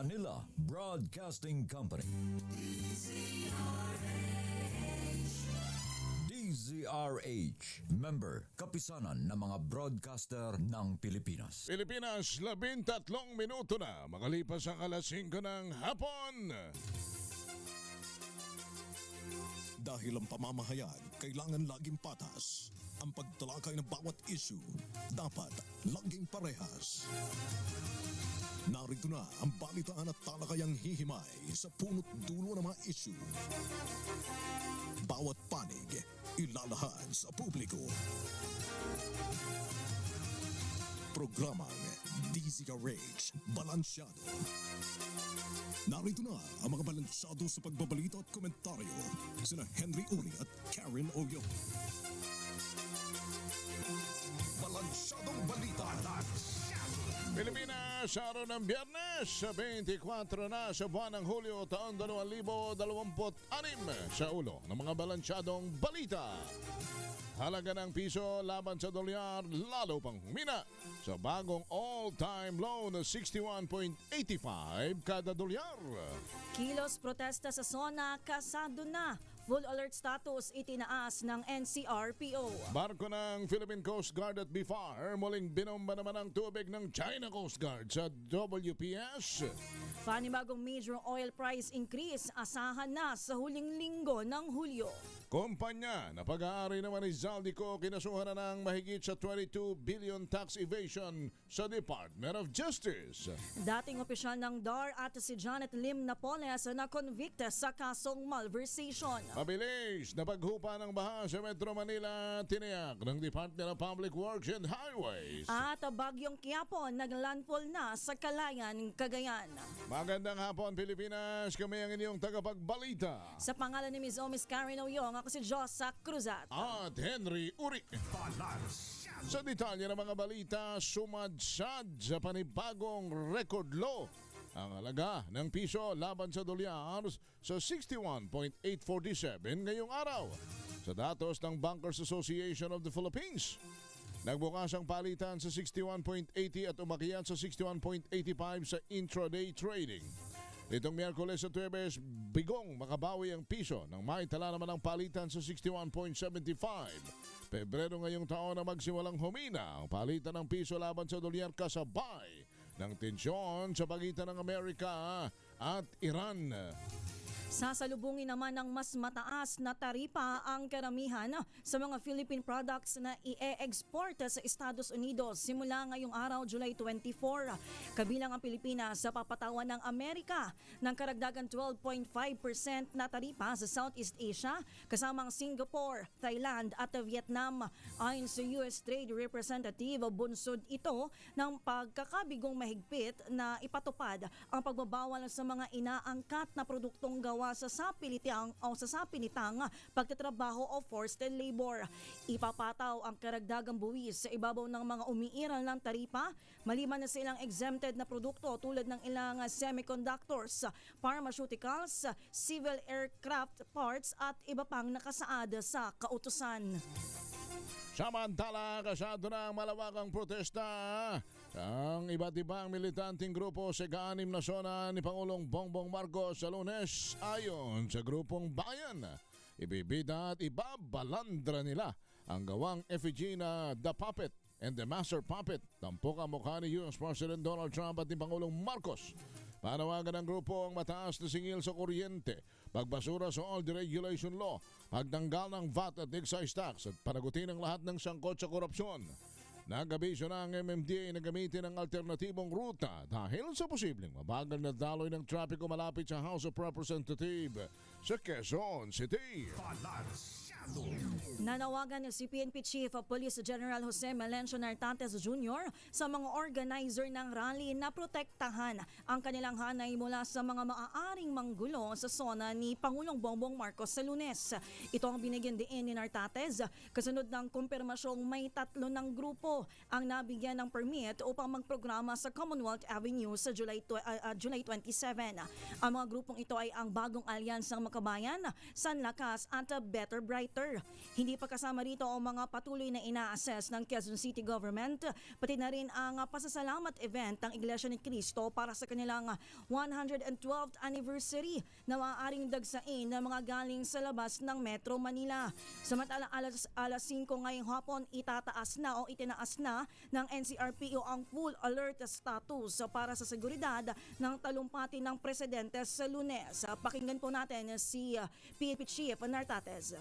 Manila Broadcasting Company. DZRH, member, kapisanan ng mga broadcaster ng Pilipinas. Pilipinas, 13 minuto na makalipas ang alas 5 ng hapon. Dahil ang pamamahayag kailangan laging patas. Ang pagtalakay ng bawat issue dapat laging parehas. Narito na ang balitaan at talakayang hihimay sa punot dulo ng mga issue. Bawat panig ilalahad sa publiko. Programang DZRH Balansyado. Narito na ang mga balansyado sa pagbabalita at komentaryo sina Henry Uri at Karen Oyong. Balansyadong balita. Pilipinas, araw ng Biyernes, 24 na sa buwan ng Hulyo, taon 2026, sa ulo ng mga balansyadong balita. Halaga ng piso laban sa dolyar lalo pang humina sa bagong all-time low na 61.85 kada dolyar. Kilos protesta sa SONA, kasado na. Full alert status itinaas ng NCRPO. Barko ng Philippine Coast Guard at BFAR muling binomba naman ang tubig ng China Coast Guard sa WPS. Panibagong major oil price increase asahan na sa huling linggo ng Hulyo. Kumpanya na pag-aari naman ni Zaldico kinasuhan na ng mahigit sa 22 billion tax evasion sa Department of Justice. Dating opisyal ng DAR at si Janet Lim Napoles na convicted sa kasong malversation. Mabilis na paghupa ng baha sa Metro Manila tiniyak ng Department of Public Works and Highways. At bagyong Quiapo naglandfall na sa Calayan, Cagayan. Magandang hapon Pilipinas, kami ang inyong tagapagbalita. Sa pangalan ni Ms. Omis Karen Oyong, ako si Josa Cruzat. At Henry Uri. Sa detalye ng mga balita, sumadsad sa panibagong record low ang halaga ng piso laban sa dolyar sa 61.847 ngayong araw. Sa datos ng Bankers Association of the Philippines, nagbukas ang palitan sa 61.80 at umakyat sa 61.85 sa intraday trading. Itong Miyerkules at Huwebes, bigong makabawi ang piso nang maitala naman ang palitan sa 61.75. Pebrero ngayong taon na magsimulang humina ang palitan ng piso laban sa dolyar kasabay ng tensyon sa pagitan ng Amerika at Iran. Sasalubungin naman ng mas mataas na taripa ang karamihan sa mga Philippine products na i-export sa Estados Unidos simula ngayong araw, July 24. Kabilang ang Pilipinas sa papatawan ng Amerika ng karagdagan 12.5% na taripa sa Southeast Asia, kasamang Singapore, Thailand at Vietnam. Ayon sa US Trade Representative, bunsod ito ng pagkakabigong mahigpit na ipatupad ang pagbabawal sa mga inaangkat na produktong gawa sa sapilitang o sa sapilitang pagtatrabaho o forced labor. Ipapataw ang karagdagang buwis sa ibabaw ng mga umiiral ng taripa maliban na sa ilang exempted na produkto tulad ng ilang semiconductors, pharmaceuticals, civil aircraft parts at iba pang nakasaad sa kautusan. Samantala, kasado na ang malawakang protesta ang iba't ibang militanteng grupo sa ika-6 na zona ni Pangulong Bongbong Marcos sa Lunes. Ayon sa grupong bayan, ibibida at ibabalandra nila ang gawang effigy na The Puppet and the Master Puppet, tampok ang mukha ni US President Donald Trump at ni Pangulong Marcos. Panawagan ng grupo ang mataas na singil sa kuryente, pagbasura sa all deregulation law, pagtanggal ng VAT at excise tax at panagutin ang lahat ng sangkot sa korupsyon. Nag-abisyo na ang MMDA na gamitin ang alternatibong ruta dahil sa posibleng mabagal na daloy ng trapiko malapit sa House of Representatives sa Quezon City. Nanawagan si PNP Chief of Police General Jose Melencio Nartates Jr. sa mga organizer ng rally na protektahan ang kanilang hanay mula sa mga maaaring manggulo sa sona ni Pangulong Bongbong Marcos sa Lunes. Ito ang binigyan diin ni Nartates kasunod ng kumpirmasyong may 3 ng grupo ang nabigyan ng permit upang magprograma sa Commonwealth Avenue sa July 27. Ang mga grupong ito ay ang Bagong Alyansang Makabayan, Sanlakas at Better Brighter. water. Hindi pa kasama rito ang mga patuloy na ina-assess ng Quezon City Government, pati na rin ang pasasalamat event ng Iglesia ni Cristo para sa kanilang 112th anniversary na maaaring dagsain ng mga galing sa labas ng Metro Manila. Samantala alas 5 ngayong hapon itataas na o itinaas na ng NCRPO ang full alert status para sa seguridad ng talumpati ng presidente sa Lunes. Pakinggan po natin si PNP Chief Nartates.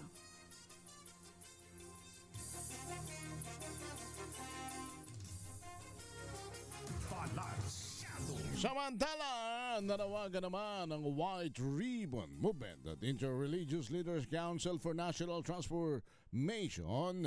Samantala, nanawagan naman ang White Ribbon Movement at Inter-Religious Leaders Council for National Transformation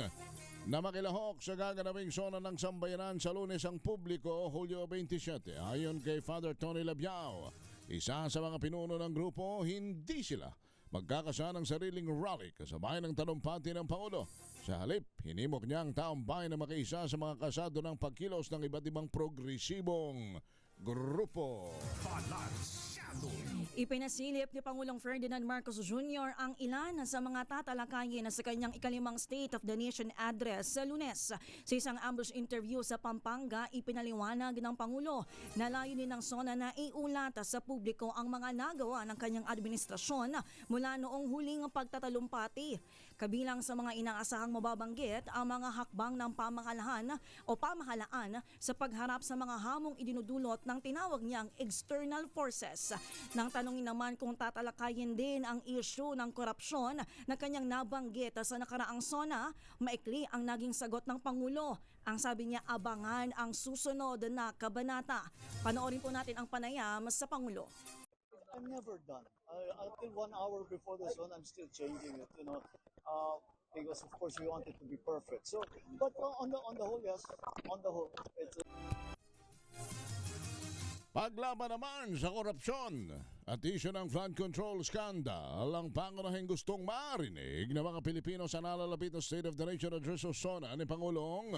na makilahok sa gaganaping sona ng sambayanan sa Lunes ang publiko Hulyo 27. Ayon kay Father Tony Labiao, isa sa mga pinuno ng grupo, hindi sila magkakasa ng sariling rally kasabay ng talumpati ng Pangulo. Sa halip, hinimok niya ang taong bayan na makiisa sa mga kasado ng pagkilos ng iba't ibang progresibong grupo. Ipinasilip ni Pangulong Ferdinand Marcos Jr. ang ilan sa mga tatalakayin sa kanyang ikalimang State of the Nation address sa Lunes. Sa isang ambush interview sa Pampanga, ipinaliwanag ng Pangulo na layunin ng SONA na iulat sa publiko ang mga nagawa ng kanyang administrasyon mula noong huling pagtatalumpati. Kabilang sa mga inaasahang mababanggit ang mga hakbang ng pamahalaan sa pagharap sa mga hamong idinudulot ng tinawag niyang external forces. Nang tanungin naman kung tatalakayin din ang issue ng korupsyon na kanyang nabanggit sa nakaraang SONA, maikli ang naging sagot ng Pangulo. Ang sabi niya, abangan ang susunod na kabanata. Panoorin po natin ang panayam sa Pangulo. I'm never done. Until 1 hour before this one, I'm still changing it, because of course we want it to be perfect. So, but on the whole, yes, on the whole, it's. Paglaban naman sa korupsyon at isyu ng flood control scandal, ang pangunahing gustong marinig ng mga Pilipino sa nalalapit na State of the Nation Address o SONA ni Pangulong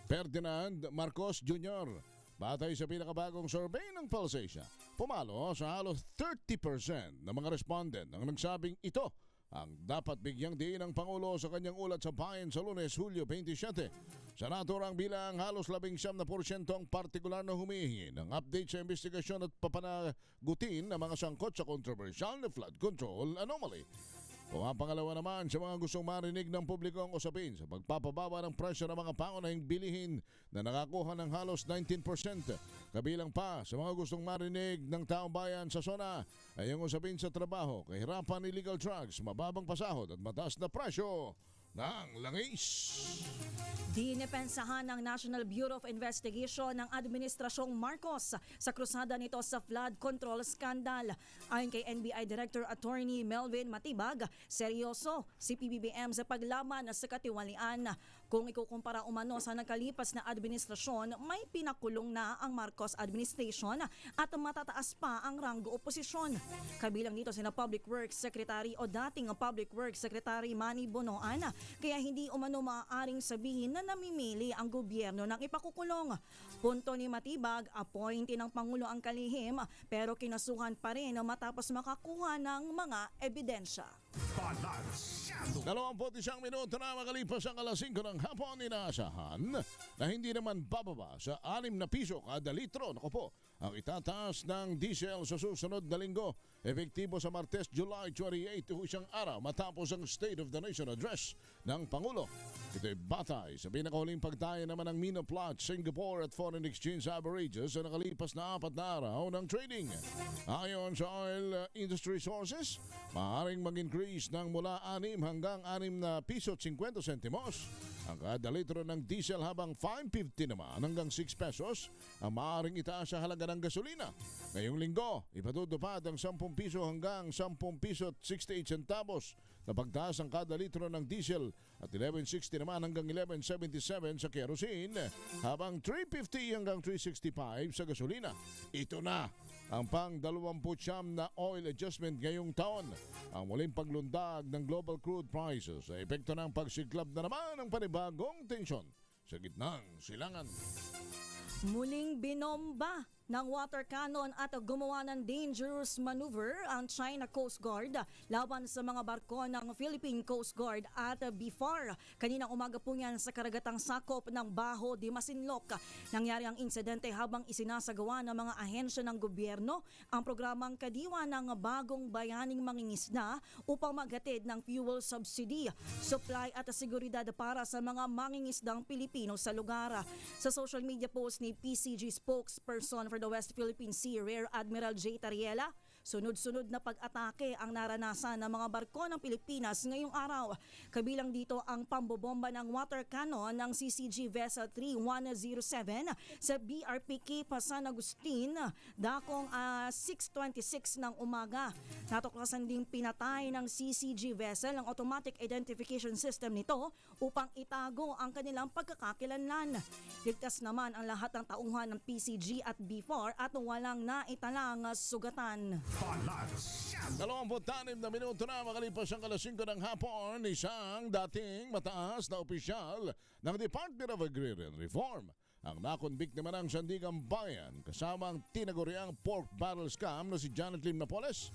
Ferdinand Marcos Jr. Batay sa pinakabagong survey ng Pulse Asia, pumalo sa halos 30% ng mga respondent ang nagsabing ito ang dapat bigyang diin ng Pangulo sa kanyang ulat sa bayan sa Lunes, Hulyo 27. Sa naturang bilang, halos 19% ang partikular na humihingi ng update sa investigasyon at papanagutin ng mga sangkot sa controversial na flood control anomaly. Pumapangalawa naman sa mga gustong marinig ng publiko ang usapin sa pagpapababa ng presyo ng mga pangunahing bilihin na nakakuha ng halos 19%. Kabilang pa sa mga gustong marinig ng taong bayan sa SONA ay ang usapin sa trabaho, kahirapan illegal drugs, mababang pasahod at mataas na presyo ng langis. Dinipensahan ng National Bureau of Investigation ng Administrasyong Marcos sa krusada nito sa flood control scandal. Ayon kay NBI Director Attorney Melvin Matibag, seryoso si PBBM sa paglaban sa katiwalian. Kung ikukumpara umano sa nakalipas na administrasyon, may pinakulong na ang Marcos administration at matataas pa ang ranggo oposisyon. Kabilang dito sina Public Works Secretary o dating Public Works Secretary Manny Bonoan, kaya hindi umano maaaring sabihin na namimili ang gobyerno ng ipakukulong. Punto ni Matibag, appointee ng Pangulo ang kalihim pero kinasuhan pa rin matapos makakuha ng mga ebidensya. 21 minuto na makalipas ang alas 5 ng hapon, inaasahan na hindi naman bababa sa 6 na piso kada litro. Naku po, ang itataas ng diesel sa susunod na linggo, epektibo sa Martes, July 28, isang araw matapos ang State of the Nation Address ng Pangulo. Ito'y batay sa pinakahuling pagtayo naman ng Minoplot, Singapore at Foreign Exchange Averages sa nakalipas na 4 na araw ng trading. Ayon sa oil industry sources, maaaring mag-increase ng mula 6 hanggang 6 na piso 50 sentimos ang kada litro ng diesel, habang 5.50 naman hanggang 6 pesos ang maaaring itaas sa halaga ng gasolina. Ngayong linggo, ipatutupad ang 10 piso hanggang 10 piso at 68 centavos na pagtaas ang kada litro ng diesel at 11.60 naman hanggang 11.77 sa kerosene, habang 3.50 hanggang 3.65 sa gasolina. Ito na ang pang-29 na oil adjustment ngayong taon, ang muling paglundag ng global crude prices sa epekto ng pagsiklab na naman ng panibagong tensyon sa gitnang silangan. Muling binomba ng water cannon at gumawa ng dangerous maneuver ang China Coast Guard laban sa mga barko ng Philippine Coast Guard at BFAR. Kaninang umaga po yan sa karagatang sakop ng Baho de Masinloc. Nangyari ang insidente habang isinasagawa ng mga ahensya ng gobyerno ang programang Kadiwa ng Bagong Bayaning Mangingisda upang maghatid ng fuel subsidy, supply at seguridad para sa mga mangingisdang Pilipino sa lugar. Sa social media post ni PCG spokesperson for the West Philippine Sea, Rear Admiral J. Tariela, sunod-sunod na pag-atake ang naranasan ng mga barko ng Pilipinas ngayong araw. Kabilang dito ang pambobomba ng water cannon ng CCG Vessel 3107 sa BRP Cape San Agustin, dakong 6:26 ng umaga. Natuklasan ding pinatay ng CCG vessel ang automatic identification system nito upang itago ang kanilang pagkakakilanlan. Ligtas naman ang lahat ng tauhan ng PCG at BFAR at walang naitalang sugatan. 26 na minuto na makalipas ang alas 5 ng hapon, isang dating mataas na opisyal ng Department of Agrarian Reform ang nakonvict naman ng Sandigan Bayan kasama ang tinaguriang pork barrel scam na si Janet Lim Napoles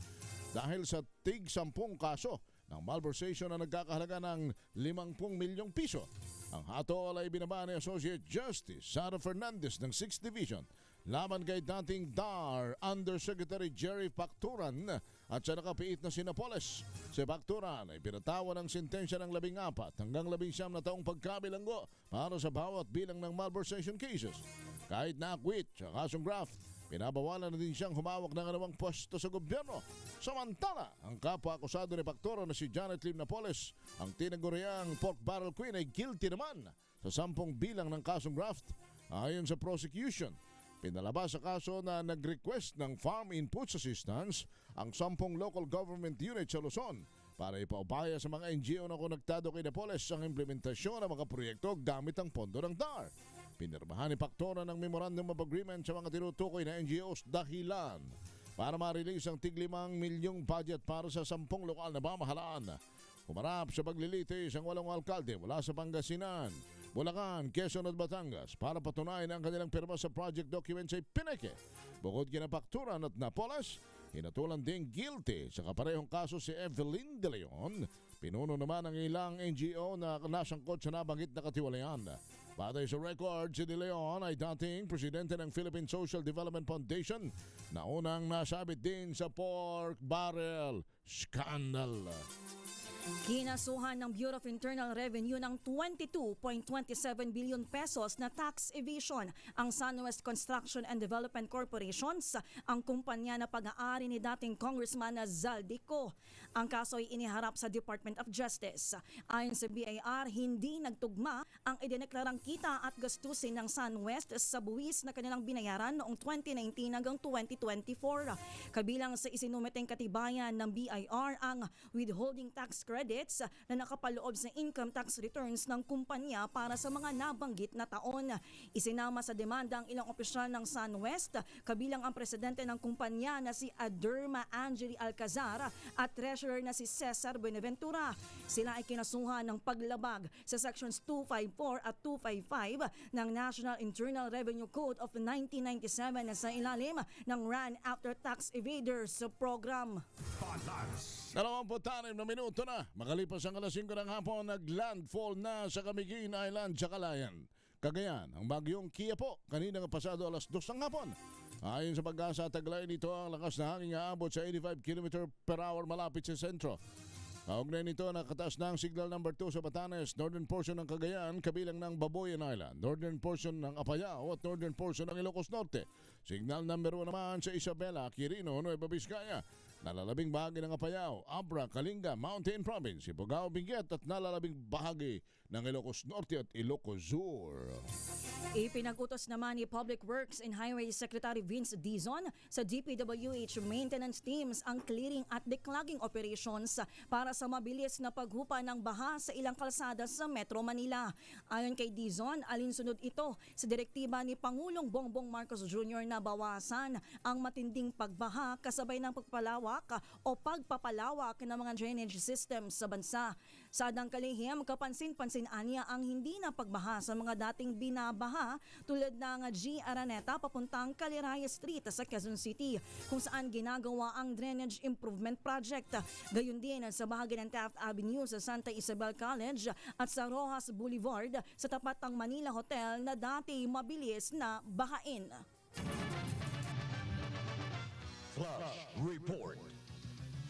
dahil sa tig-10 kaso ng malversation na nagkakahalaga ng 50 milyong piso. Ang hatol ay binaba ni Associate Justice Sara Fernandez ng 6th Division laban kay dating DAR Undersecretary Jerry Pacturan at sa nakapiit na si Napoles. Si Pacturan ay pinatawan ng sentensya ng 14 hanggang 19 na taong pagkabilanggo para sa bawat bilang ng malversation cases. Kahit na-acquit sa kasong graft, pinabawalan na din siyang humawak ng anumang pwesto sa gobyerno. Samantala, ang kapwa-akusado ni Pacturan na si Janet Lim Napoles, ang tinaguriang pork barrel queen ay guilty naman sa 10 bilang ng kasong graft. Ayon sa prosecution, pinalabas sa kaso na nag-request ng Farm Inputs Assistance ang 10 local government units sa Luzon para ipaubaya sa mga NGO na konektado kay Napoles ang implementasyon ng mga proyekto gamit ang pondo ng DAR. Pinirmahan ni Pacturan ng Memorandum of Agreement sa mga tinutukoy na NGOs dahilan para ma-release ang tig 5 milyong budget para sa 10 lokal na pamahalaan. Humarap sa paglilitis ang 8 alkalde mula sa Pangasinan, Bulacan, Quezon at Batangas para patunayan ang kanilang pirma sa project documents ay pineke. Bukod kina Pacturan at Napoles, hinatulan ding guilty sa kaparehong kaso si Evelyn De Leon. Pinuno naman ang ilang NGO na nasangkot sa nabanggit na katiwalayan. Batay sa record, si De Leon ay dating presidente ng Philippine Social Development Foundation na unang nasabit din sa pork barrel scandal. Kinasuhan ng Bureau of Internal Revenue ng 22.27 billion pesos na tax evasion ang SunWest Construction and Development Corporations, ang kumpanya na pag-aari ni dating Congressman Zaldico. Ang kaso ay iniharap sa Department of Justice. Ayon sa BIR, hindi nagtugma ang idineklarang kita at gastusin ng SunWest sa buwis na kanilang binayaran noong 2019 hanggang 2024. Kabilang sa isinumeteng katibayan ng BIR ang withholding tax credits na nakapaloob sa income tax returns ng kumpanya para sa mga nabanggit na taon. Isinama sa demanda ang ilang opisyal ng SunWest, kabilang ang presidente ng kumpanya na si Aderma Angeli Alcazar at treasurer na si Cesar Buenaventura. Sila ay kinasuhan ng paglabag sa sections 254 at 255 ng National Internal Revenue Code of 1997 sa ilalim ng Run After Tax Evaders Program. 26 na minuto na. Makalipas ang alas 5 ng hapon, naglandfall na sa Camiguin Island sa Calayan, Cagayan ang bagyong Quiapo kaninang pasado alas 2 ng hapon. Ayon sa Pag-asa, taglay nito ang lakas na hangin aabot sa 85 km per hour malapit sa sentro. Kaugnay nito, nakataas na ang signal number 2 sa Batanes, northern portion ng Cagayan, kabilang ng Baboyan Island, northern portion ng Apayao at northern portion ng Ilocos Norte. Signal number 1 naman sa Isabela, Quirino, Nueva Vizcaya, nalalabing bahagi ng Apayao, Abra, Kalinga, Mountain Province, Ifugao, Benguet at nalalabing bahagi ng Ilocos Norte at Ilocos Sur. Ipinag-utos naman ni Public Works and Highways Secretary Vince Dizon sa DPWH maintenance teams ang clearing at declogging operations para sa mabilis na paghupa ng baha sa ilang kalsada sa Metro Manila. Ayon kay Dizon, alinsunod ito sa direktiba ni Pangulong Bongbong Marcos Jr. na bawasan ang matinding pagbaha kasabay ng pagpapalawak ng mga drainage systems sa bansa. Sa adang kalihim, kapansin-pansin aniya ang hindi na pagbaha sa mga dating binabaha tulad ng G. Araneta papuntang Caliraya Street sa Quezon City kung saan ginagawa ang drainage improvement project. Gayon din sa bahagi ng Taft Avenue sa Santa Isabel College at sa Rojas Boulevard sa tapat ng Manila Hotel na dati mabilis na bahain. Flash Report.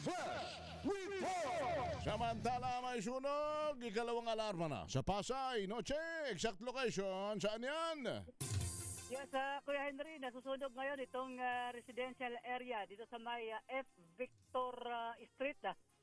Flash Report! Samantala may sunog, ikalawang alarma na sa Pasay. Noche, exact location, saan yan? Yes, Kuya Henry, nasusunog ngayon itong residential area dito sa may F. Victor Street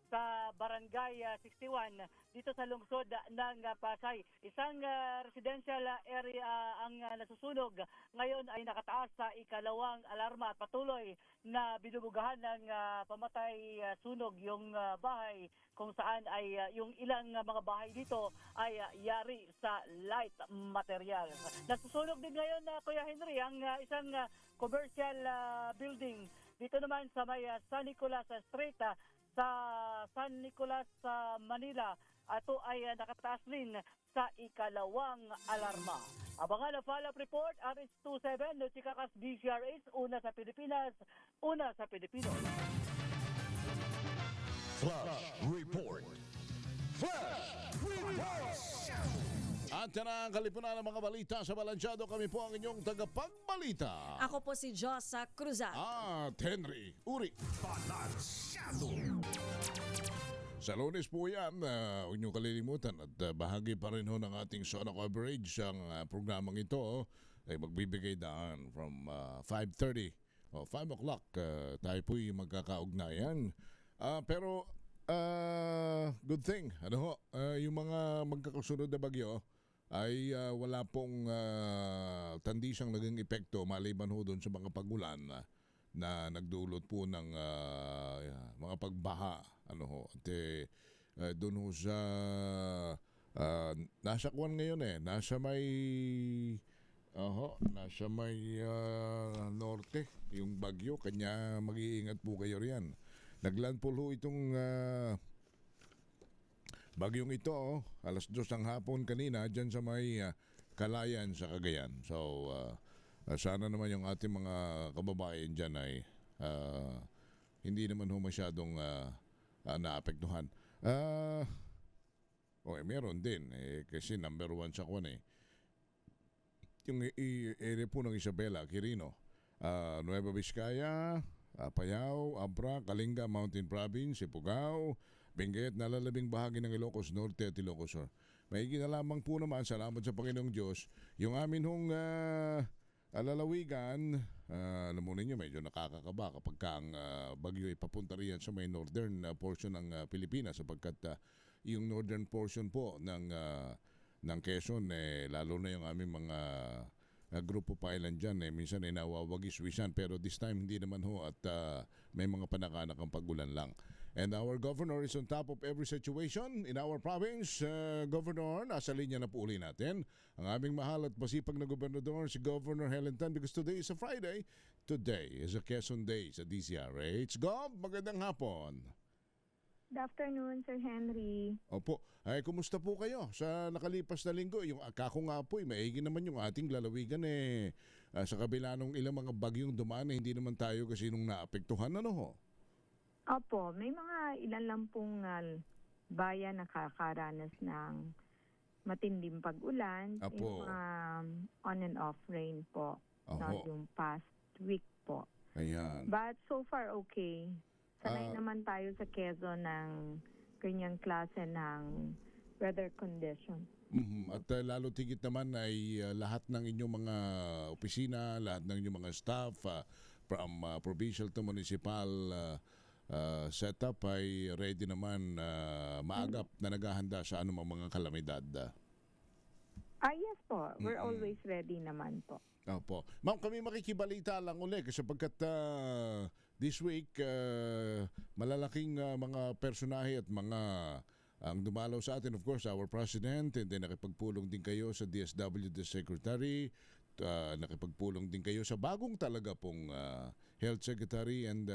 sa Barangay 61 dito sa lungsod ng Pasay. Isang residential area ang nasusunog. Ngayon ay nakataas sa ikalawang alarma at patuloy na binubugahan ng pamatay sunog yung bahay kung saan ay yung ilang mga bahay dito ay yari sa light materials. Nasusunog din ngayon, Kuya Henry, ang isang commercial building dito naman sa may San Nicolas Street sa San Nicolas, Manila. Ito ay nakataas rin sa ikalawang alarma. Abangan ang follow-up report, RH27, Chikakas DCRH, una sa Pilipinas, una sa Pilipino. Flash Report. Flash Report! At yan ang kalipunan ng mga balita sa Balansyado. Kami po ang inyong tagapagbalita. Ako po si Josa Cruzat. At Henry Uri. Balansyado! Sa Lunes po yan, huwag niyo kalilimutan at bahagi pa rin ho ng ating Sona coverage. Ang programang ito ay magbibigay daan from 5:30 o 5 o'clock. Tayo po'y magkakaugnayan. Pero good thing, yung mga magkakasunod na bagyo ay wala pong tandisang naging epekto maliban ho doon sa mga pagulan na nagdulot po ng mga pagbaha. Doon ho sa nasa kuwan ngayon nasa may norte yung bagyo, kanya mag-iingat po kayo riyan. Naglandfall ho itong bagyong ito alas 2 ng hapon kanina dyan sa may Kalayan sa Cagayan. So sana naman yung ating mga kababayan dyan ay hindi naman ho masyadong naapektuhan. Meron din kasi number 1 sa kwan yung area po ng Isabela, Quirino, Nueva Vizcaya, Apayao, Abra, Kalinga, Mountain Province, Ifugao, Benguet, nalalabing bahagi ng Ilocos Norte at Ilocos Sur. May ginalaman po naman, salamat sa Panginoong Diyos, yung amin hong lalawigan, alam mo ninyo, medyo nakakakaba kapag ang bagyo ay papunta riyan sa may northern portion ng Pilipinas sapagkat yung northern portion po ng Quezon, lalo na yung aming mga group of island dyan, minsan ay nawawagis-wisan, pero this time hindi naman ho at may mga panakanak ang pagulan lang. And our governor is on top of every situation in our province. Governor, nasa linya na po uli natin ang aming mahal at masipag na gobernador, si Governor Helen Tan, because today is a Friday. Today is a Quezon Day sa DCRH. Gov, magandang hapon. Good afternoon, Sir Henry. Opo. Ay, kumusta po kayo sa nakalipas na linggo? Yung kako nga po, maigi naman yung ating lalawigan sa kabila ng ilang mga bagyong dumaan hindi naman tayo kasi nung naapektuhan ho. Opo, may mga ilan lang pong bayan nakakaranas ng matinding pag-ulan. Apo. Yung on and off rain po. Yung past week po. Ayan. But so far okay. Sanay naman tayo sa Quezon ng ganyang klase ng weather condition. At lalo tigit naman ay lahat ng inyong mga opisina, lahat ng inyong mga staff from provincial to municipal setup ay ready naman maagap na naghahanda sa anumang mga kalamidad. Yes po. We're always ready naman po. Opo. Ma'am, kami makikibalita lang ulit kasi sapagkat this week malalaking mga personahe at mga ang dumalaw sa atin, of course, our President, and then nakipagpulong din kayo sa DSWD Secretary, nakipagpulong din kayo sa bagong talaga pong Health Secretary, and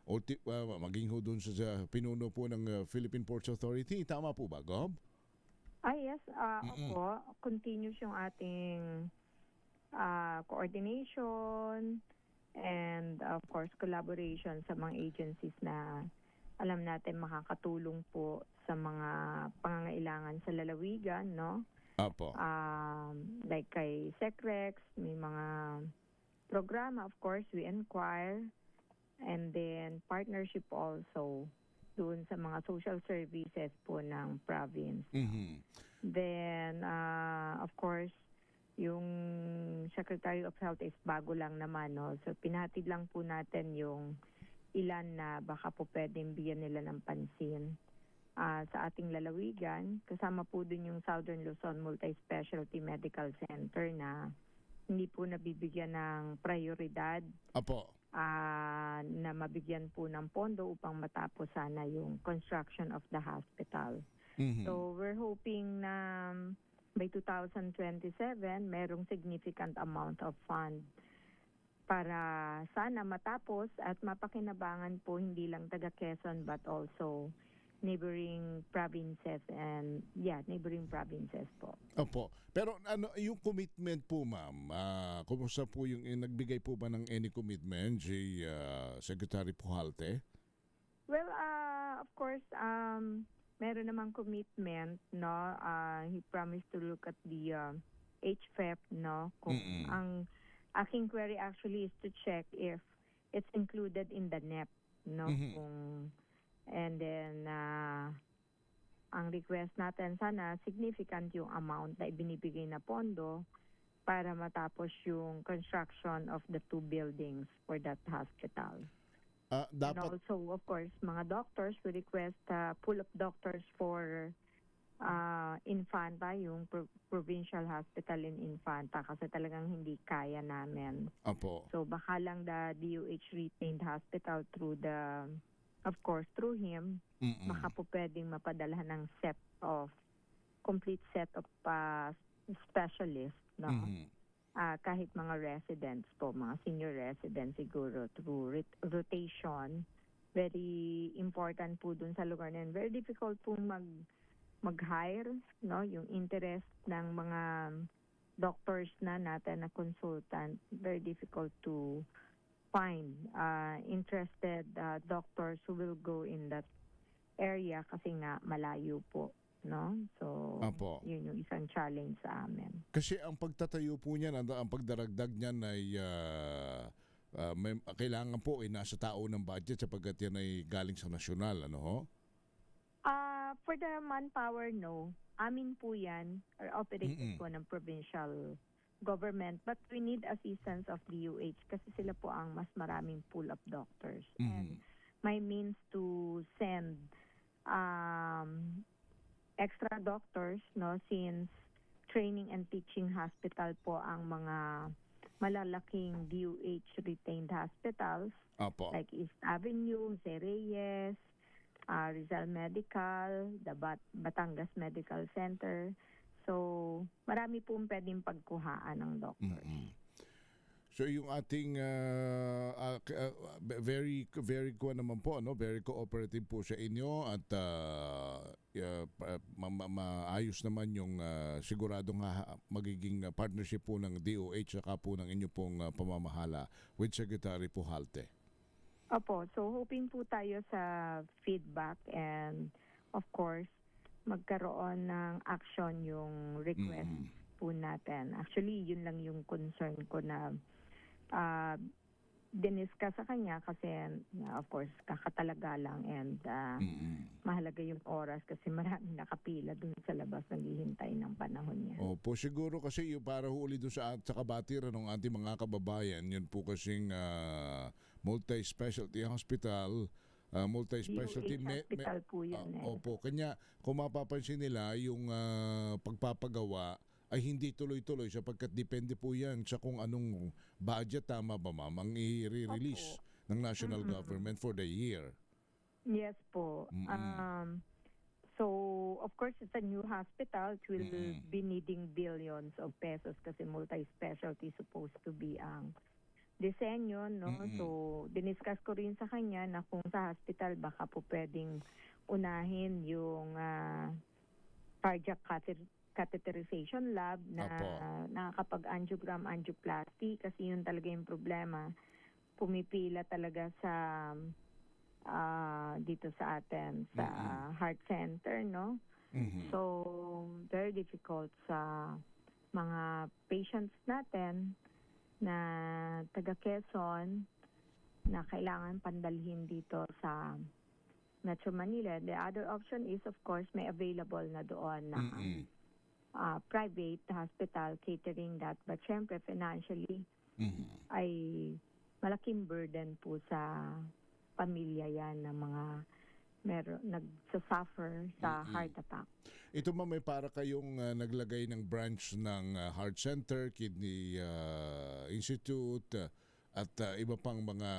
maging ho doon sa pinuno po ng Philippine Ports Authority. Tama po ba, Gob? Yes, opo, continuous yung ating coordination and of course collaboration sa mga agencies na alam natin makakatulong po sa mga pangangailangan sa lalawigan, no? Apo. Like kay SecRex, may mga programa, of course, we inquire, and then partnership also doon sa mga social services po ng province. Mhm. Then, of course, yung Secretary of Health is bago lang naman, no? So, pinatid lang po natin yung ilan na baka po pwedeng bigyan nila ng pansin sa ating lalawigan. Kasama po dun yung Southern Luzon Multi-Specialty Medical Center na hindi po nabibigyan ng prioridad Apo. na mabigyan po ng pondo upang matapos sana yung construction of the hospital. Mhm. So we're hoping na by 2027 merong significant amount of fund para sana matapos at mapakinabangan po hindi lang taga Quezon but also neighboring provinces neighboring provinces po. Opo. Pero yung commitment po, ma'am, kumusta po yung nagbigay po ba ng any commitment si Secretary Pujalte? Well, of course, meron namang commitment, no? He promised to look at the HFEP, no? Kung ang aking query actually is to check if it's included in the NEP, no? And then ang request natin sana significant yung amount na ibinibigay na pondo para matapos yung construction of the 2 buildings for that hospital. And Dapat also, of course, mga doctors, we request pool of doctors for Infanta, yung provincial hospital in Infanta kasi talagang hindi kaya namin. Apo. So baka lang the DOH retained hospital through him, baka po pwedeng mapadala ng complete set of specialists, no? Kahit mga residents po, mga senior residents siguro through rotation. Very important po dun sa lugar na yun. Very difficult po mag-hire, no? Yung interest ng mga doctors na natin na consultant, very difficult to find interested doctors who will go in that area kasi nga malayo po, no? So, Apo. yun yung isang challenge sa amin. Kasi ang pagtatayo po niyan, ang pagdaragdag niyan ay kailangan po ay nasa tao ng budget sapagkat yan ay galing sa nasyonal, ano ho? For the manpower, no. Amin po yan, or operated po ng provincial government, but we need assistance of DOH kasi sila po ang mas maraming pool of doctors. And my means to send extra doctors, no, since training and teaching hospital po ang mga malalaking DOH retained hospitals. Apo. Like East Avenue, Reyes, Rizal Medical, the Batangas Medical Center. So, marami pong pwedeng pagkuhaan ng doctors. So yung ating very very naman po, no, very cooperative po sa inyo at maayos naman yung siguradong magiging partnership po ng DOH saka po ng inyo pong pamamahala with Secretary Pujalte. Opo, so hoping po tayo sa feedback and of course magkaroon ng action yung request po natin. Actually, yun lang yung concern ko na diniscuss sa kanya kasi of course kakatalaga lang and mahalaga yung oras kasi maraming nakapila dun sa labas naghihintay ng panahon niya. Opo, siguro kasi yung para huli doon sa kabatiran ng ating mga kababayan, yun po kasing multi-specialty hospital, multi-specialty hospital po yun. Opo, kanya kung mapapansin nila yung pagpapagawa ay hindi tuloy-tuloy sapagkat depende po yan sa kung anong budget, tama ba ma'am, ang i-release ng national government for the year. Yes po. So, of course, it's a new hospital. It will be needing billions of pesos kasi multi-specialty supposed to be ang disenyo, no? So, diniscuss ko rin sa kanya na kung sa hospital baka po pwedeng unahin yung cardiac catheterization lab na Apo. nakakapag-angiogram, angioplasty kasi yun talaga yung problema. Pumipila talaga sa dito sa atin sa heart center, no? Mhm. So, very difficult sa mga patients natin na taga Quezon na kailangan pandalhin dito sa Metro Manila. The other option is, of course, may available na doon na private hospital catering that. But syempre, financially, ay malaking burden po sa pamilya yan ng mga nagsasuffer sa heart attack. Ito may para kayong naglagay ng branch ng Heart Center, Kidney Institute, at iba pang mga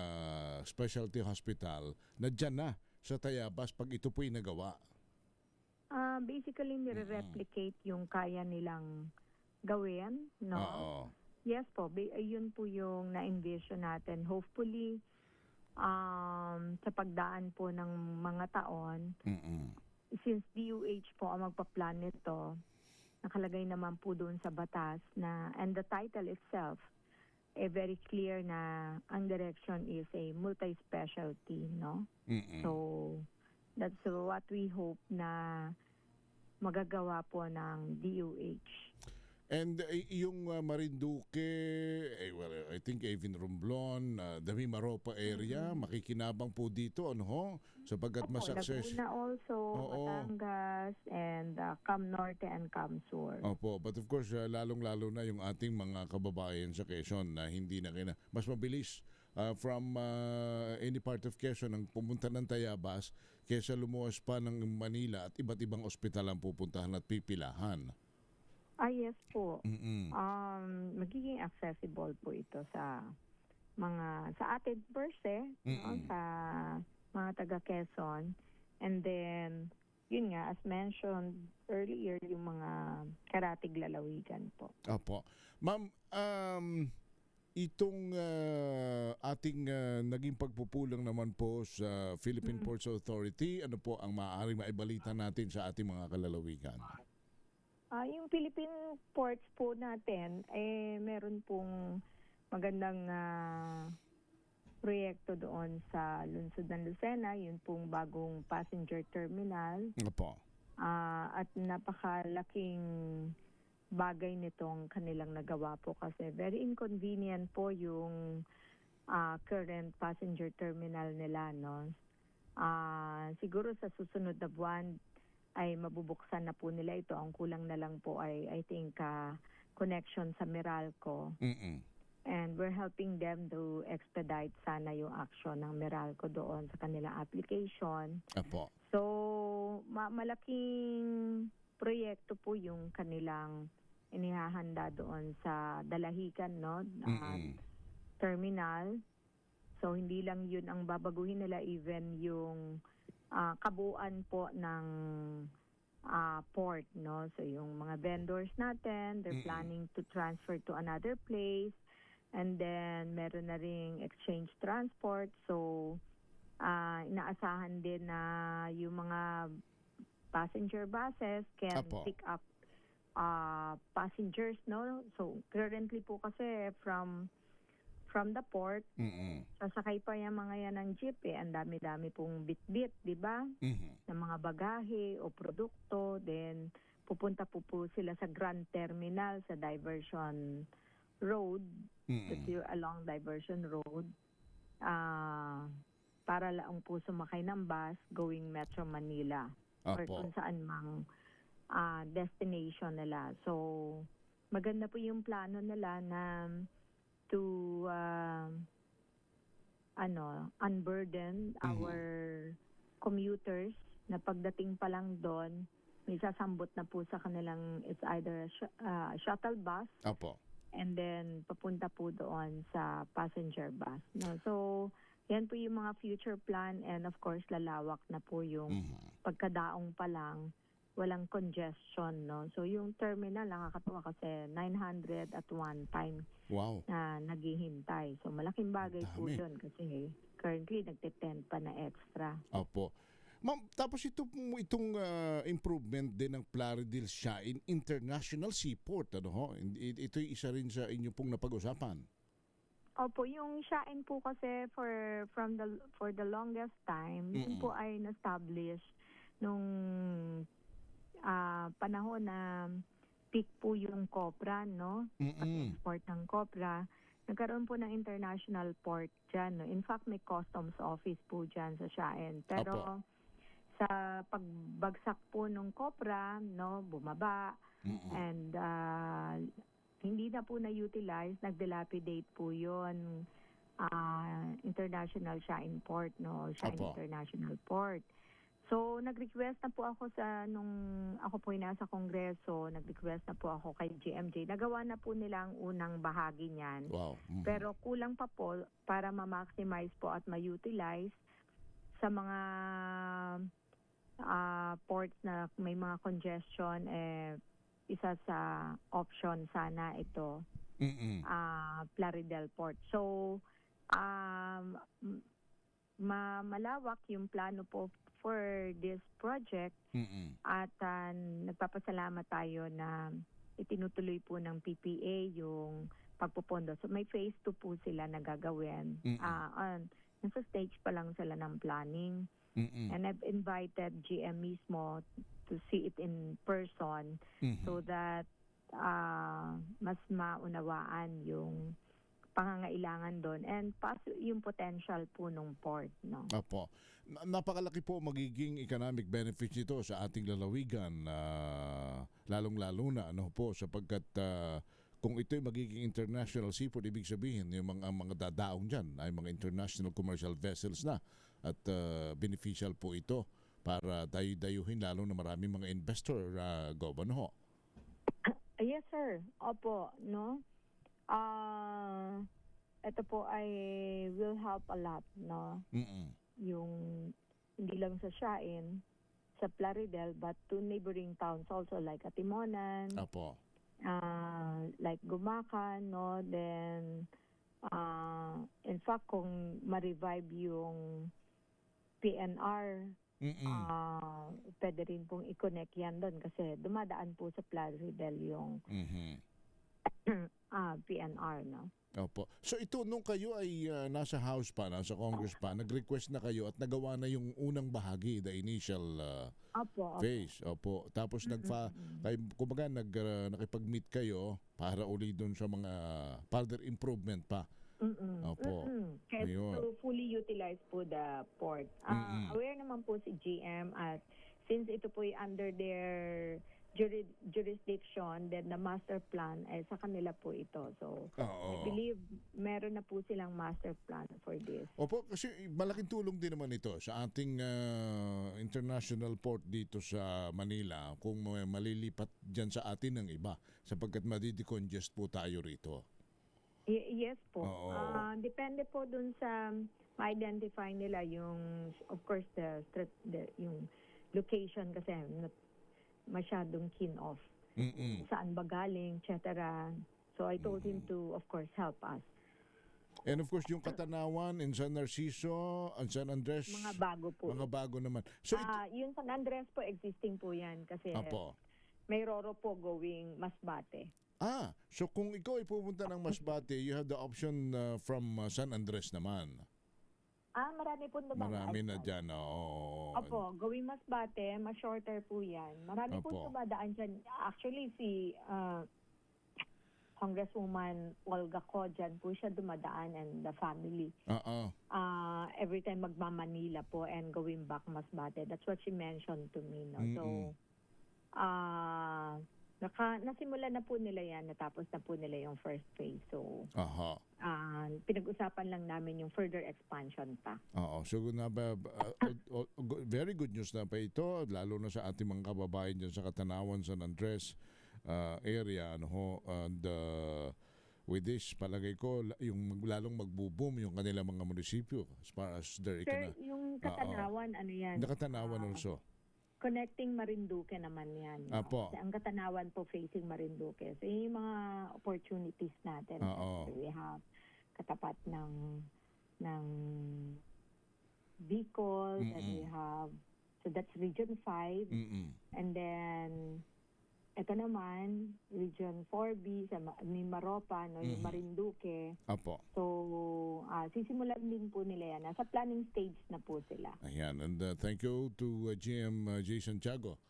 specialty hospital na dyan na sa Tayabas pag ito po'y nagawa. Basically, nire-replicate yung kaya nilang gawin, no? Oo. Yes po, yun po yung na-envision natin. Hopefully, sa pagdaan po ng mga taon, since DOH po ang magpa-plan nito, nakalagay naman po doon sa batas na, and the title itself, very clear na ang direction is a multi-specialty, no? So, that's what we hope na magagawa po ng DOH. And yung Marinduque, I think even Romblon, Dami Maropa area, makikinabang po dito, ano ho? Sapagkat ma-success. Laguna also, Batangas, and Cam Norte and Cam Sur. Opo, but of course, lalong-lalo na yung ating mga kababayan sa Quezon na hindi na mas mabilis from any part of Quezon ang pumunta ng Tayabas kaysa lumuwas pa ng Manila at iba't ibang ospital ang pupuntahan at pipilahan. Yes po. Magiging accessible po ito sa atin per se, no, sa mga taga Quezon. And then, yun nga, as mentioned earlier, yung mga karatig lalawigan po. Opo. Ma'am, itong ating naging pagpupulang naman po sa Philippine Ports Authority, ano po ang maaaring maibalita natin sa ating mga kalalawigan? Yung Philippine ports po natin, meron pong magandang proyekto doon sa lungsod ng Lucena, yun pong bagong passenger terminal. Opo. At napakalaking bagay nitong kanilang nagawa po kasi very inconvenient po yung current passenger terminal nila, no? Siguro sa susunod na buwan, ay mabubuksan na po nila ito. Ang kulang na lang po ay I think connection sa Meralco. And we're helping them to expedite sana yung action ng Meralco doon sa kanilang application. Apo. So, malaking proyekto po yung kanilang inihahanda doon sa Dalahican, no? Terminal. So, hindi lang yun ang babaguhin nila, even yung kabuuan po ng port, no? So yung mga vendors natin, they're planning to transfer to another place, and then meron na ring exchange transport. So inaasahan din na yung mga passenger buses can pick up passengers, no? So currently po kasi from the port, sasakay pa yung mga yan ng jeep ang dami-dami pong bit-bit, di ba? Ng mga bagahe o produkto, then pupunta po sila sa Grand Terminal, sa Diversion Road, along Diversion Road, para lang po sumakay ng bus going Metro Manila or kung saan mang destination nila. So, maganda po yung plano nila na to unburden our commuters na pagdating pa lang doon, may sasambot na po sa kanilang, it's either a shuttle bus. Apo. And then papunta po doon sa passenger bus. No? So, yan po yung mga future plan, and of course lalawak na po yung pagkadaong pa lang walang congestion, no? So yung terminal, nakakatuwa kasi 900 at one time Wow. na naghihintay. So malaking bagay po Dami. yun kasi currently nagte-10 pa na extra. Opo. Ma'am, tapos itong improvement din ng Plaridel Shine International Seaport, ano ho? Ito'y isa rin sa inyo pong napag-usapan. Opo, yung Shain po kasi for the longest time, yun po ay na-establish nung panahon na peak po yung copra, no? Pag-export ng copra. Nagkaroon po ng international port dyan, no? In fact, may customs office po dyan sa Shain. Pero Opo. sa pagbagsak po ng copra, no, bumaba. And hindi na po na-utilize, nag-dilapidate po yun. International Shain Port, no? Shain Opo. International Port. So, nag-request na po ako nung ako po nasa Kongreso, nag-request na po ako kay GMJ. Nagawa na po nila ang unang bahagi niyan. Wow. Pero kulang pa po para ma-maximize po at ma-utilize sa mga ports na may mga congestion, isa sa option sana ito, Plaridel Port. So, malawak yung plano po for this project at nagpapasalamat tayo na itinutuloy po ng PPA yung pagpupondo. So may phase 2 po sila na gagawin. Nasa stage pa lang sila ng planning. And I've invited GM mismo to see it in person so that mas maunawaan yung pangangailangan doon and yung potential po ng port, no? Opo. Napakalaki po magiging economic benefits nito sa ating lalawigan, lalong-lalo na ano po sapagkat kung ito'y magiging international seaport, ibig sabihin yung mga dadaong dyan ay mga international commercial vessels na at beneficial po ito para dayuhin lalo na maraming mga investor, Governor. Yes, sir. Opo, no? Ito po ay will help a lot, no? Yung hindi lang sa Shain, sa Plaridel, but to neighboring towns also like Atimonan, Opo. like Gumacan, no? Then, in fact, kung ma-revive yung PNR, pwede rin pong i-connect yan doon kasi dumadaan po sa Plaridel yung PNR, no? Opo. So ito, nung kayo ay nasa House pa, nasa Congress pa, nag-request na kayo at nagawa na yung unang bahagi, the initial phase. Opo. Tapos kumbaga nakipag-meet kayo para uli doon sa mga further improvement pa. Opo. To fully utilize po the port. Aware naman po si GM at since ito po ay under their jurisdiction, then the master plan ay sa kanila po ito. So, I believe meron na po silang master plan for this. Opo, kasi malaking tulong din naman ito sa ating international port dito sa Manila kung malilipat dyan sa atin ng iba sapagkat madidecongest po tayo rito. Yes po. Depende po dun sa ma-identify nila yung, of course, yung location kasi masyadong keen off. Saan ba galing, etc. So I told him to, of course, help us. And of course, yung Katanawan in San Narciso, and San Andres. Mga bago po. Mga bago naman. So yung San Andres po, existing po yan kasi may Roro po going Masbate. So kung ikaw ay pupunta ng Masbate, you have the option from San Andres naman. Marami po naman. Marami na dyan, Opo, gawing Masbate, mas shorter po yan. Marami po dumadaan dyan. Actually, si Congresswoman Olga Ko, dyan po siya dumadaan and the family. Every time magma-Manila po and going back Masbate. That's what she mentioned to me. No? So, nasimula na po nila yan, natapos na po nila yung first phase. So, pinag-usapan lang namin yung further expansion pa. So, very good news na pa ito, lalo na sa ating mga kababayan dyan sa Katanawan, San Andres area. And with this, palagay ko, yung lalong magbo-boom yung kanilang mga munisipyo as far as their Sir, yung Katanawan, ano yan? The Katanawan also. connecting Marinduque naman yan. No? Apo. Kasi ang Katanawan po facing Marinduque. So yung mga opportunities natin. Oo. We have katapat ng Bicol, and we have, so that's Region 5, and then ito naman, Region 4B, sa Mimaropa, no, yung Marinduque. Apo. So, sisimulan din po nila yan. Nasa planning stage na po sila. Ayan, and thank you to GM Jason Tiago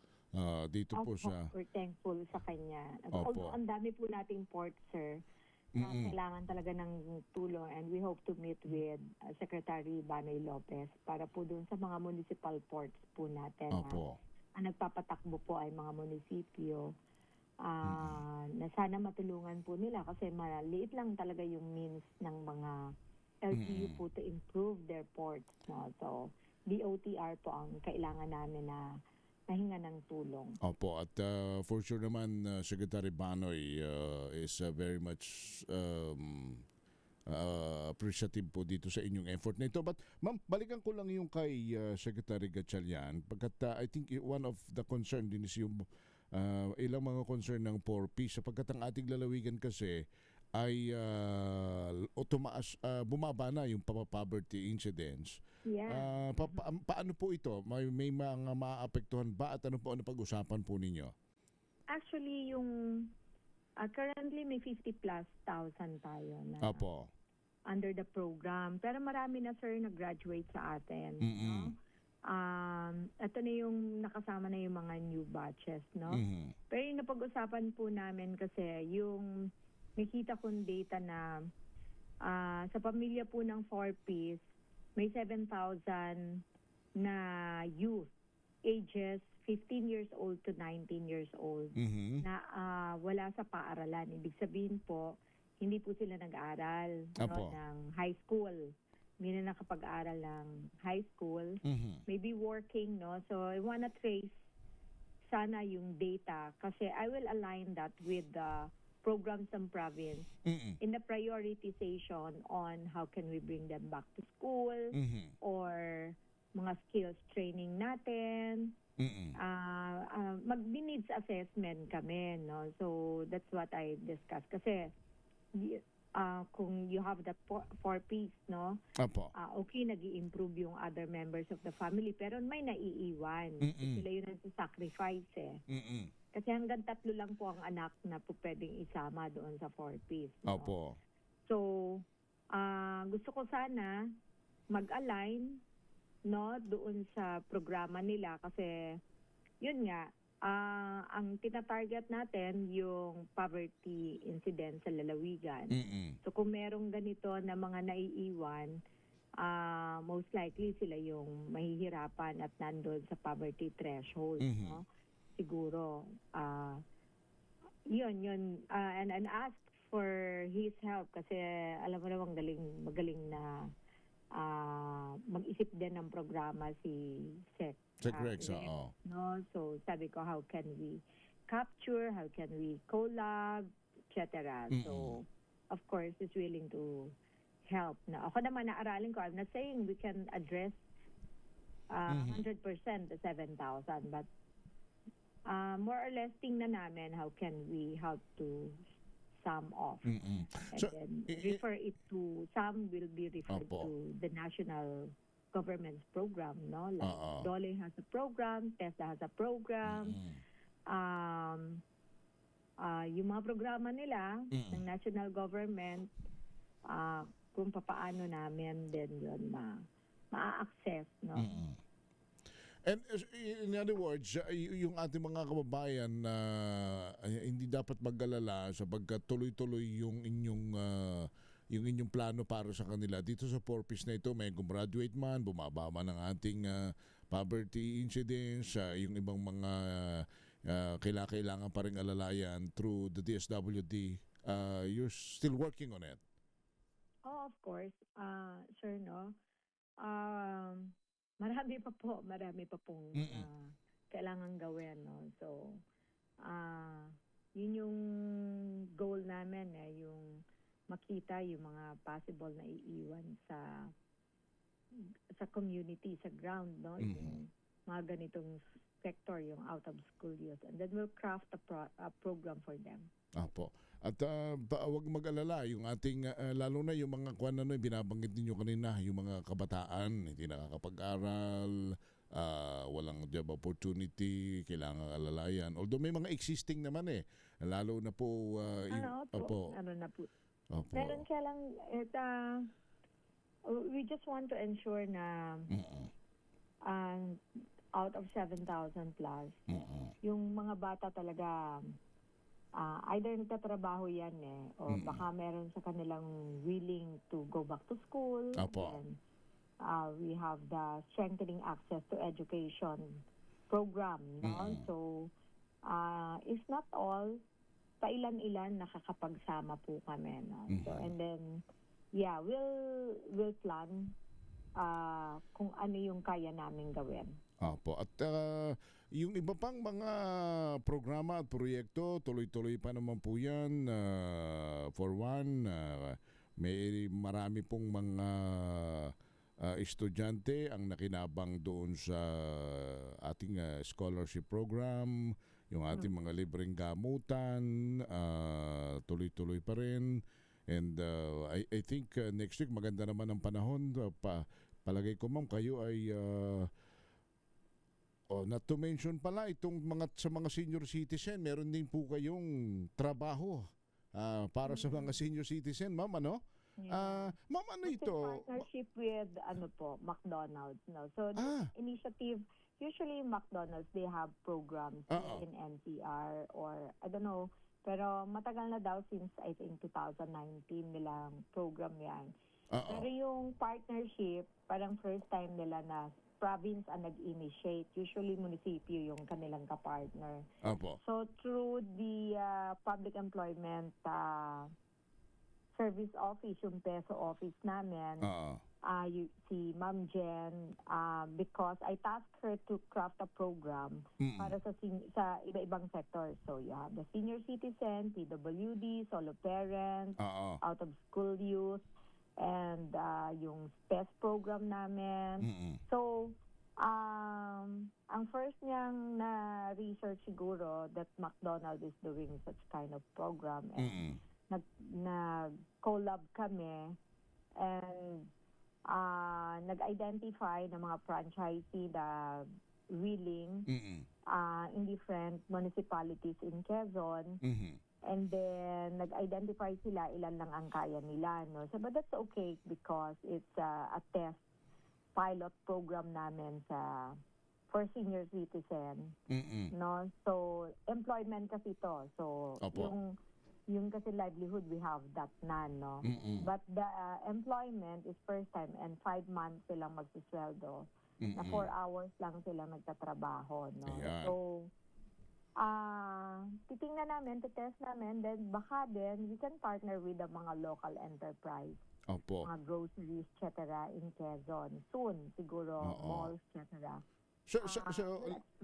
dito po sa... We're thankful sa kanya. Opo. Although ang dami po nating ports, sir, na kailangan talaga ng tulong, and we hope to meet with Secretary Banoy Lopez para po dun sa mga municipal ports po natin. Opo. Ang nagpapatakbo po ay mga munisipyo na sana matulungan po nila kasi maliit lang talaga yung means ng mga LGU po to improve their ports. No? So, DOTR po ang kailangan namin na nahinga ng tulong. Opo, at for sure naman, Secretary Banoy is very much appreciative po dito sa inyong effort na ito. But ma'am, balikan ko lang yung kay Secretary Gatchalian pagkat I think one of the concern din is yung ilang mga concern ng 4P sapagkat ang ating lalawigan kasi ay bumaba na yung poverty incidents. Yeah. Paano po ito? May mga maapektuhan ba at ano pag-usapan po ninyo? Actually, yung currently may 50+ thousand tayo na Apo. under the program. Pero marami na, sir, nag-graduate sa atin. No? Ito na yung nakasama na yung mga new batches. No? Pero yung napag-usapan po namin kasi yung nakita kong data na sa pamilya po ng 4Ps, may 7,000 na youth ages 15 years old to 19 years old na wala sa paaralan. Ibig sabihin po, hindi po sila nag-aaral ng high school. Hindi na nakapag-aaral ng high school. Maybe working, no? So I wanna trace sana yung data kasi I will align that with the programs ng province in the prioritization on how can we bring them back to school or mga skills training natin. Mag-needs assessment kami, no? So that's what I discussed kasi kung you have the 4Ps, no? Apo. Okay, nag-i-improve yung other members of the family pero may naiiwan. Sila yung nagsasacrifice eh. Kasi hanggang 3 lang po ang anak na po pwedeng isama doon sa 4Ps. No? Opo. So, gusto ko sana mag-align, no, doon sa programa nila kasi yun nga, ang tinatarget natin yung poverty incidence sa lalawigan. So kung merong ganito na mga naiiwan, most likely sila yung mahihirapan at nandun sa poverty threshold. No? Siguro, yun, and ask for his help kasi alam mo naman magaling na mag-isip din ng programa si Sec. Rex, oo. No? So sabi ko, how can we capture, how can we collab, etc. So, of course, is willing to help. Na ako naman naaralin ko, I'm not saying we can address 100% the 7,000, but more or less tingnan namin how can we help to sum off. And So, then refer it to, some will be referred to the national government's program, no? Like DOLE has a program, TESDA has a program. Yung mga programa nila ng national government, kung papaano namin din yun ma-access, no? And in other words, yung ating mga kababayan na hindi dapat mag-alala sapagkat tuloy-tuloy yung inyong plano para sa kanila. Dito sa 4Ps na ito, may gumraduate man, bumaba man ang ating poverty incidence, yung ibang mga kailangan pa rin alalayan through the DSWD. You're still working on it? Oh, of course. Sir, no? Marami pa pong kailangan gawin, no? So, yun yung goal namin, yung makita yung mga possible na iiwan sa community, sa ground, no? Yung mga ganitong sector, yung out-of-school youth. And then we'll craft a program for them. Apo. At wag mag-alala yung ating lalo na yung mga binabanggit ninyo kanina, yung mga kabataan hindi nakakapag-aral, walang job opportunity, kailangan alalayan. Although may mga existing naman lalo na po opo. Ano na po. Opo. Meron siya lang, we just want to ensure na out of 7,000 plus, yung mga bata talaga either nagtatrabaho yan o baka meron sa kanilang willing to go back to school. Apo. And we have the strengthening access to education program. No? So, if not all, pailan-ilan nakakapagsama po kami. No? So, and then, yeah, we'll plan kung ano yung kaya naming gawin. Apo. At yung iba pang mga programa at proyekto, tuloy-tuloy pa naman po yan. For one, may marami pong mga estudyante ang nakinabang doon sa ating scholarship program, yung ating mga libreng gamutan, tuloy-tuloy pa rin. And I think next week maganda naman ang panahon. Palagay ko ma'am, kayo ay not to mention pala itong sa mga senior citizen, meron din po kayong trabaho para sa mga senior citizen, ma'am, ano? Yeah. Ma'am, ano It's ito? a partnership with McDonald's. No? So this initiative, usually McDonald's, they have programs in NCR or I don't know, pero matagal na daw since I think 2019 nilang program yan. Pero yung partnership, parang first time nila na province ang nag-initiate. Usually munisipyo yung kanilang kapartner. Apo. So through the public employment service office, yung PESO office namin, si Ma'am Jen, because I tasked her to craft a program para sa iba-ibang sectors. So you have the senior citizen, PWD, solo parents, out-of-school youth, and yung SPES program namin. So, ang first niyang na-research siguro that McDonald's is doing such kind of program, and nag-collab kami, and nag-identify ng mga franchisee na willing in different municipalities in Quezon. And then, nag-identify sila ilan lang ang kaya nila. No? So, but that's okay because it's a test pilot program namin for senior citizen. No? So, employment kasi ito. So, yung kasi livelihood, we have that na, no? But the employment is first time and 5 months silang magsisweldo. Na 4 hours lang silang nagtatrabaho, no? Ayan. So, titingnan namin, test namin, then baka din, we can partner with the mga local enterprise. Opo. Mga groceries, etc. in Quezon. Soon, siguro, malls, etc. So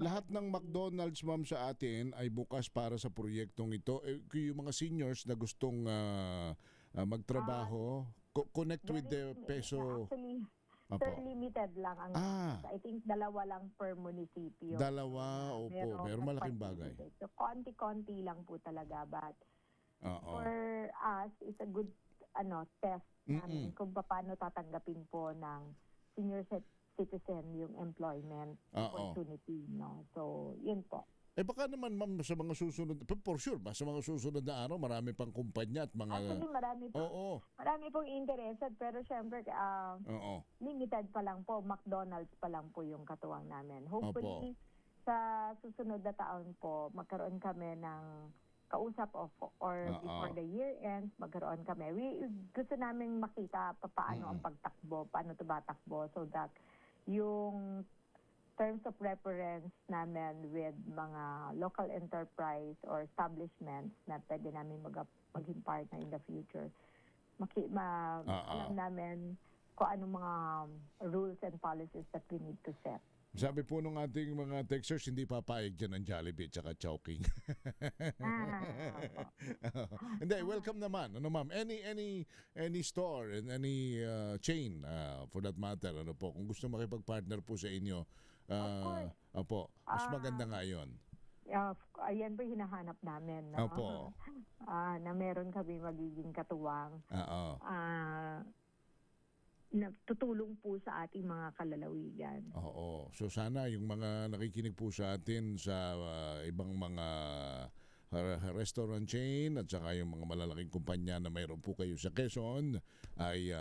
lahat ng McDonald's, ma'am, sa atin ay bukas para sa proyektong ito. Yung mga seniors na gustong magtrabaho, connect with the PESO. Actually, sir, limited lang ang I think 2 lang per munisipyo. 2, opo. Pero malaking bagay. So, konti-konti lang po talaga. But for us, it's a good test namin kung paano tatanggapin po ng senior citizen yung employment opportunity. No? So, yun po. Baka naman, ma'am, sa mga susunod, for sure ba, sa mga susunod na araw, marami pang kumpanya at mga... Actually, marami pong interested, pero syempre, limited pa lang po, McDonald's pa lang po yung katuwang namin. Hopefully, sa susunod na taon po, magkaroon kami ng kausap or before the year ends, magkaroon kami. Gusto namin makita paano ang pagtakbo, paano tumatakbo, so that yung terms of reference namin with mga local enterprise or establishments na pwede namin maging partner in the future. Alam namin kung anong mga rules and policies that we need to set. Sabi po nung ating mga texters, hindi papayag dyan ang Jollibee at saka Chowking. Hindi, welcome naman. Ano ma'am, any store and any chain for that matter, ano po, kung gusto makipag-partner po sa inyo, Opo, mas maganda nga yun. Ayan po hinahanap namin. No? Opo. Na meron kami magiging katuwang. Oo. Na tutulong po sa ating mga kalalawigan. Oo. So sana yung mga nakikinig po sa atin sa ibang mga restaurant chain at saka yung mga malalaking kumpanya na mayroon po kayo sa Quezon ay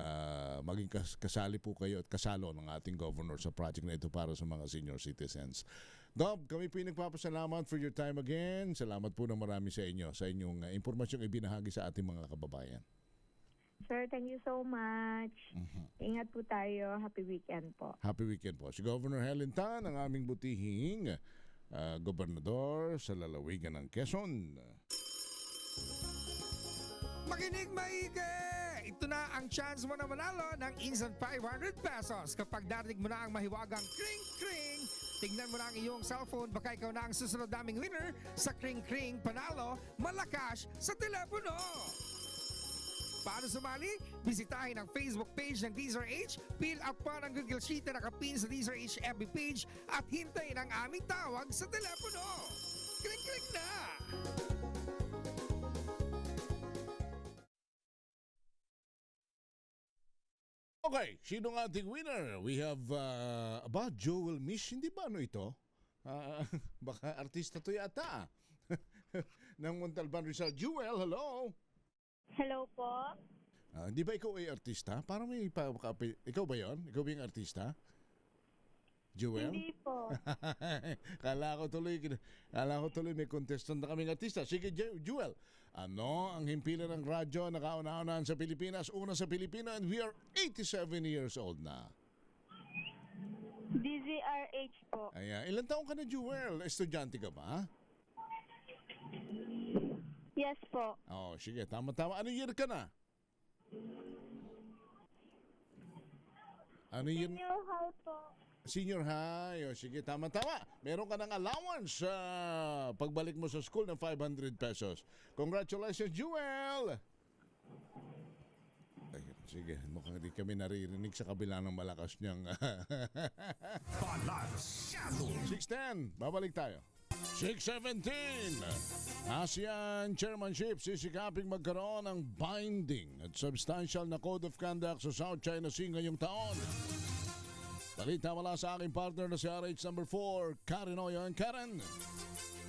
maging kasali po kayo at kasalo ng ating governor sa project na ito para sa mga senior citizens. Gob, kami po nagpapasalamat for your time again. Salamat po ng marami sa inyo sa inyong impormasyong ibinahagi sa ating mga kababayan. Sir, thank you so much. Ingat po tayo. Happy weekend po. Happy weekend po. Si Governor Helen Tan, ang aming butihing gobernador sa lalawigan ng Quezon. Makinig maigi! Ito na ang chance mo na manalo ng instant 500 pesos kapag narinig mo na ang mahiwagang kring-kring. Tignan mo na ang iyong cellphone, baka ikaw na ang susunod naming winner sa kring-kring panalo malakas sa telepono. Paano sumali? Bisitahin ang Facebook page ng DZRH, fill up pa ng Google Sheet na nakapin sa DZRH FB page at hintayin ang aming tawag sa telepono. Kring-kring na! Okay, sino ang ating winner? We have Joel Mish. Hindi ba ano ito? Baka artista to yata. Ng Montalban Rizal. Joel, hello? Hello po. Hindi ba ikaw ay artista? Parang may ikaw ba yon? Ikaw ba yung artista? Joel? Hindi po. Kala ko tuloy may contestant na kaming artista. Sige, Joel. Ano ang himpilan ng radyo na kauna-unahan sa Pilipinas? Una sa Pilipino, and we are 87 years old na. DZRH po. Ayan. Ilan taong ka na, Joel? Estudyante ka ba? Yes po. Oh, sige. Tama-tama. Anong year ka na? Ano year? Senior high po. Senior high. O, sige, tama-tama. Meron ka ng allowance sa pagbalik mo sa school ng 500 pesos. Congratulations, Jewel! Ay, sige, mukhang di kami naririnig sa kabila ng malakas niyang... Balansyado. 6:10, babalik tayo. 6:17, ASEAN Chairmanship sisikaping magkaroon ng binding at substantial na Code of Conduct sa South China Sea ngayong taon. Balita mula sa aking partner na si RH number 4, Karen Oyon. Karen!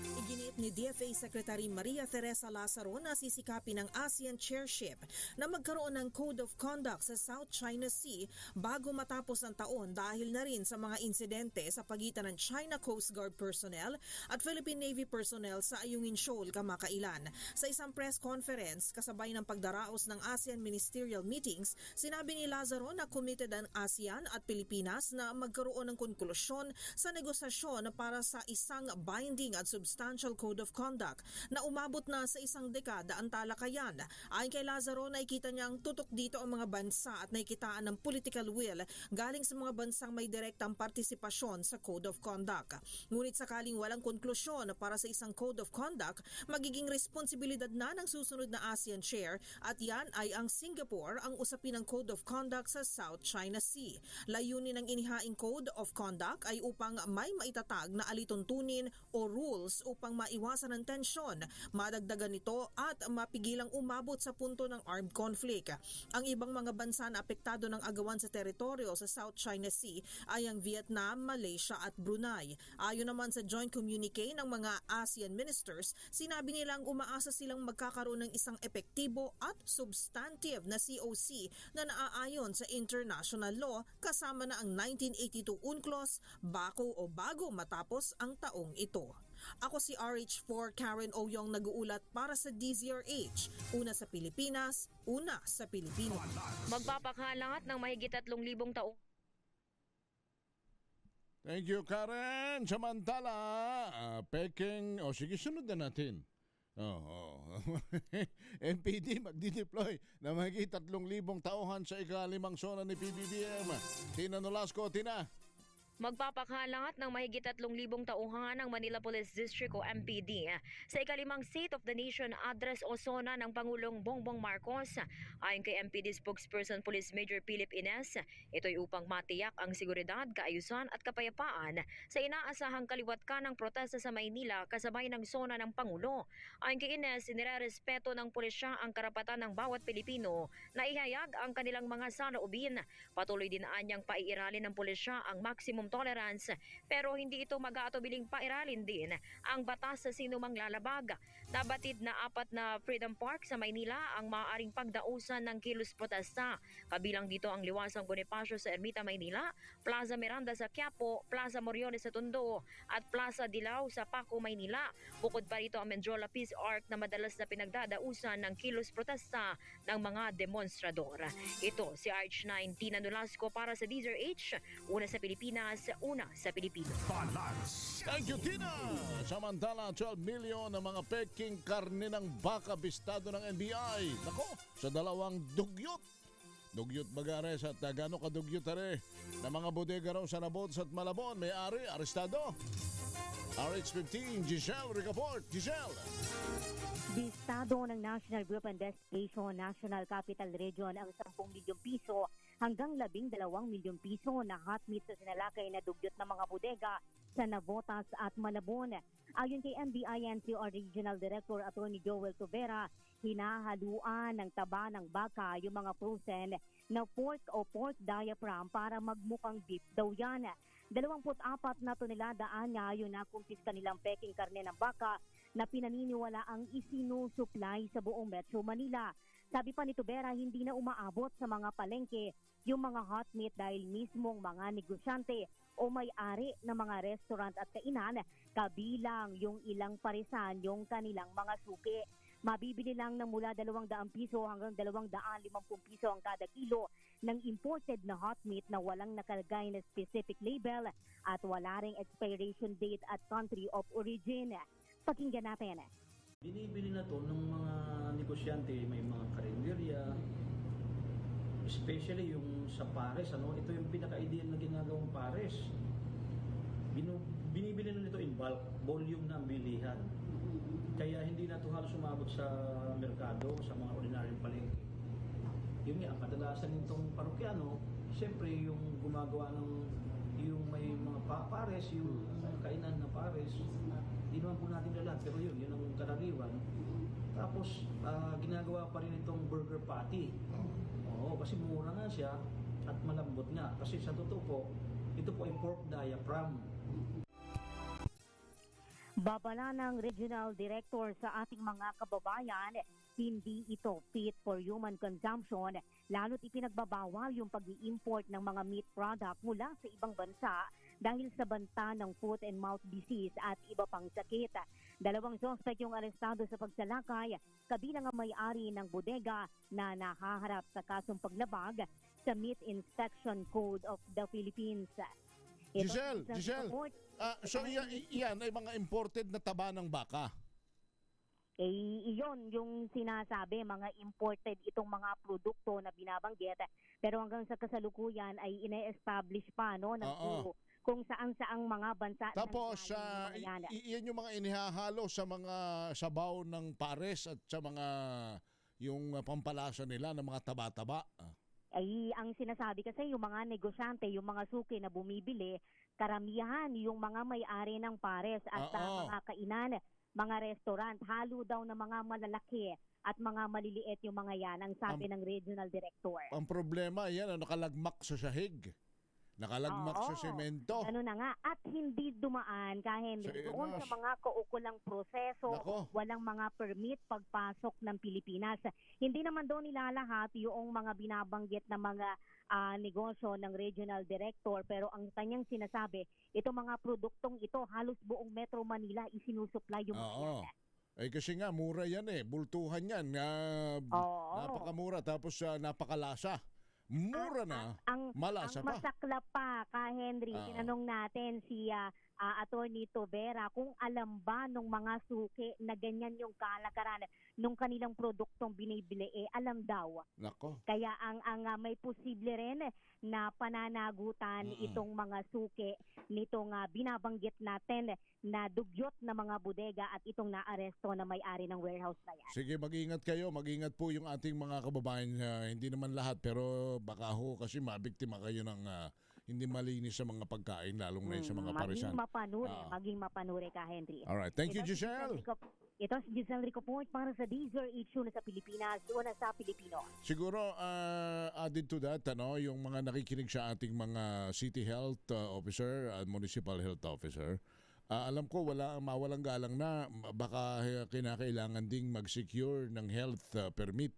Iginiit ni DFA Secretary Maria Teresa Lazaro na sisikapin ng ASEAN Chairship na magkaroon ng Code of Conduct sa South China Sea bago matapos ang taon dahil na rin sa mga insidente sa pagitan ng China Coast Guard personnel at Philippine Navy personnel sa Ayungin Shoal kamakailan. Sa isang press conference kasabay ng pagdaraos ng ASEAN Ministerial Meetings, sinabi ni Lazaro na committed ang ASEAN at Pilipinas na magkaroon ng konklusyon sa negosasyon para sa isang binding at substantial Code of Conduct na umabot na sa isang dekada ang talakayan. Ayon kay Lazaro, nakikita niyang tutok dito ang mga bansa at nakikitaan ng political will galing sa mga bansang may direktang partisipasyon sa Code of Conduct. Ngunit sakaling walang konklusyon para sa isang Code of Conduct, magiging responsibilidad na ng susunod na ASEAN Chair at yan ay ang Singapore ang usapin ng Code of Conduct sa South China Sea. Layunin ng inihaing Code of Conduct ay upang may maitatag na alituntunin o rules upang maiwasan ang tensyon, madagdagan ito at mapigilang umabot sa punto ng armed conflict. Ang ibang mga bansa na apektado ng agawan sa teritoryo sa South China Sea ay ang Vietnam, Malaysia at Brunei. Ayon naman sa joint communique ng mga ASEAN ministers, sinabi nilang umaasa silang magkakaroon ng isang epektibo at substantive na COC na naaayon sa international law kasama na ang 1982 UNCLOS bago matapos ang taong ito. Ako si RH4 Karen Oyong nag-uulat para sa DZRH. Una sa Pilipinas, una sa Pilipino. Magpapakalangat ng mahigit 3,000 taong. Thank you, Karen. Samantala, Peking, sige, sunod na natin. NPD magdi-deploy na mahigit 3,000 tauhan sa ika-5 zona ni PBBM. Tina Nolasco, Tina. Magpapakalangat ng mahigit 3,000 tauhan ng Manila Police District o MPD sa ikalimang State of the Nation Address o SONA ng Pangulong Bongbong Marcos. Ayon kay MPD spokesperson Police Major Philip Ines, ito'y upang matiyak ang seguridad, kaayusan at kapayapaan sa inaasahang kaliwat ka ng protesta sa Maynila kasabay ng SONA ng Pangulo. Ayon kay Ines, nirerespeto ng pulisya ang karapatan ng bawat Pilipino na ihayag ang kanilang mga saloobin. Patuloy din anyang paiiralin ng pulisya ang maximum tolerance pero hindi ito mag-aatubiling pairalin din ang batas sa sino mang lalabag. Nabatid na 4 na Freedom Park sa Maynila ang maaaring pagdausan ng kilos protesta. Kabilang dito ang Liwasang Bonifacio sa Ermita, Maynila, Plaza Miranda sa Quiapo, Plaza Moriones sa Tondo at Plaza Dilao sa Paco, Maynila. Bukod pa rito ang Mendiola Peace Arc na madalas na pinagdadausan ng kilos protesta ng mga demonstrador. Ito si RH9 Tina Nolasco para sa DZRH, una sa Pilipinas, una sa Pilipino. Balance. Thank you, Tina! Samantala, 12 million ng mga peking karne ng baka bistado ng NBI. Nako, sa 2 dugyot. Dugyot bagares at gano kadugyot are na mga bodega raw sa Nabots at Malabon. May-ari, arestado. RH15, Giselle Ricaport. Giselle! Bistado ng National Group Investigation National Capital Region ang 10 milyong piso hanggang 12 milyong piso na hot meat sa sinalakay na dugyot ng mga bodega sa Navotas at Malabon. Ayon kay NBI-NCR Regional Director Attorney Joel Tubera, hinahaluan ng taba ng baka yung mga frozen na pork o pork diaphragm para magmukhang beef daw yan. 24 na tonelada anya yung nakumpiska nilang peking karne ng baka na pinaniniwala ang isinusupply sa buong Metro Manila. Sabi pa ni Tubera, hindi na umaabot sa mga palengke yung mga hot meat dahil mismong mga negosyante o may-ari ng mga restaurant at kainan, kabilang yung ilang parisan yung kanilang mga suki. Mabibili lang ng mula 200 piso hanggang 250 piso ang kada kilo ng imported na hot meat na walang nakalagay na specific label at wala ring expiration date at country of origin. Pakinggan natin. Binibili na to ng mga negosyante, may mga karinderya, especially yung sa pares, ito yung pinaka-ideal na ginagawang pares. Binibili na nito in bulk, volume na ang bilihan. Kaya hindi na ito halos umabot sa merkado, sa mga ordinaryong palengke. Yun nga, kadalasan nitong parokyano, siyempre yung gumagawa ng yung may mga pares, yung kainan na pares, hindi naman po natin lahat, pero yun ang karaniwan. Tapos, ginagawa pa rin itong burger patty. Oo, kasi mura nga siya at malambot nga. Kasi sa totoo po, ito po ay pork diaphragm. Babala ng Regional Director sa ating mga kababayan, hindi ito fit for human consumption, lalo't ipinagbabawal yung pag-i-import ng mga meat product mula sa ibang bansa dahil sa banta ng foot and mouth disease at iba pang sakit. 2 suspect yung arestado sa pagsalakay, kabilang ang may-ari ng bodega na nahaharap sa kasong paglabag sa Meat Inspection Code of the Philippines. Giselle, so yan ay mga imported na taba ng baka? Iyon yung sinasabi, mga imported itong mga produkto na binabanggit. Pero hanggang sa kasalukuyan ay ine-establish pa kung saan-saang mga bansa. Tapos, iyan yung mga inihahalo sa mga sabaw ng pares at sa mga yung pampalasa nila ng mga taba-taba. Ay, ang sinasabi kasi yung mga negosyante, yung mga suki na bumibili, karamihan yung mga may-ari ng pares at mga kainan, mga restaurant, halo daw ng mga malalaki at mga maliliit yung mga yan, ang sabi ng Regional Director. Ang problema, yan, nakalagmak sa sahig. Nakalagmak sa semento. Ano na nga, at hindi dumaan kahit doon sa mga kaukulang proseso, walang mga permit pagpasok ng Pilipinas. Hindi naman doon nilalahat yung mga binabanggit na mga negosyo ng Regional Director, pero ang kanyang sinasabi, itong mga produktong ito, halos buong Metro Manila isinusupply yung mga yan. Ay kasi nga, mura yan bultuhan yan. Napakamura, tapos napakalasa. Mura na, malasa pa. Ang masaklap pa, Henry, tinanong natin si Attorney Tubera kung alam ba nung mga suki na ganyan yung kalakaran nung kanilang produktong binibili alam daw. Nako. Kaya ang may posible rin na pananagutan itong mga suki nitong binabanggit natin na dugyot na mga bodega at itong naaresto na may-ari ng warehouse na yan. Sige, mag-ingat kayo. Mag-ingat po yung ating mga kababayan. Hindi naman lahat, pero baka ho kasi mabiktima kayo ng hindi malinis sa mga pagkain, lalong na sa mga parisan. Maging mapanuri ka, Henry. Alright, thank you, Giselle. Ito si Giselle Ricoport para sa DZRH na sa Pilipinas, una sa Pilipino. Siguro, added to that, yung mga nakikinig sa ating mga city health officer at municipal health officer, alam ko mawalang galang na baka kinakailangan ding mag-secure ng health permit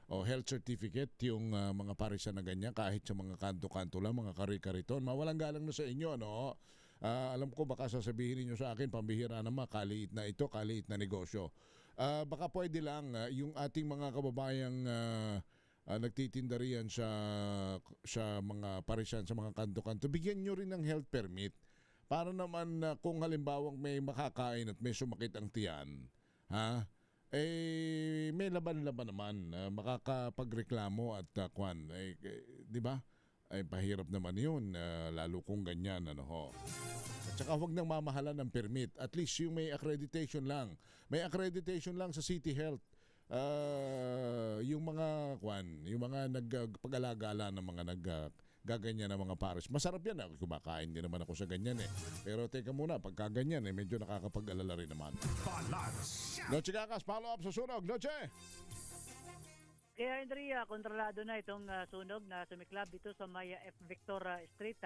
o health certificate yung mga parisan na ganyan kahit sa mga kanto-kanto lang, mga kari-kariton. Mawalang galang na sa inyo, no? Alam ko baka sasabihin niyo sa akin, pambihira naman, kaliit na ito, kaliit na negosyo. Baka pwede lang yung ating mga kababayang nagtitinda riyan sa mga parisan, sa mga kanto-kanto, bigyan nyo rin ng health permit para naman kung halimbawang may makakain at may sumakit ang tiyan, may laban-laban naman, makakapagreklamo at di ba? Ay pahirap naman yun, lalo kung ganyan, At saka huwag nang mamahalan ng permit. At least yung may accreditation lang. May accreditation lang sa City Health. Yung mga nagpag-alagala ng mga gaganyan ng mga pares. Masarap yan. Kumakain din naman ako sa ganyan Pero teka muna, pagka ganyan medyo nakakapag-alala rin naman. Noche Kakas, follow up sa sunog. Noche! Kaya Henry, kontrolado na itong sunog na sumiklab dito sa may F. Victor Street,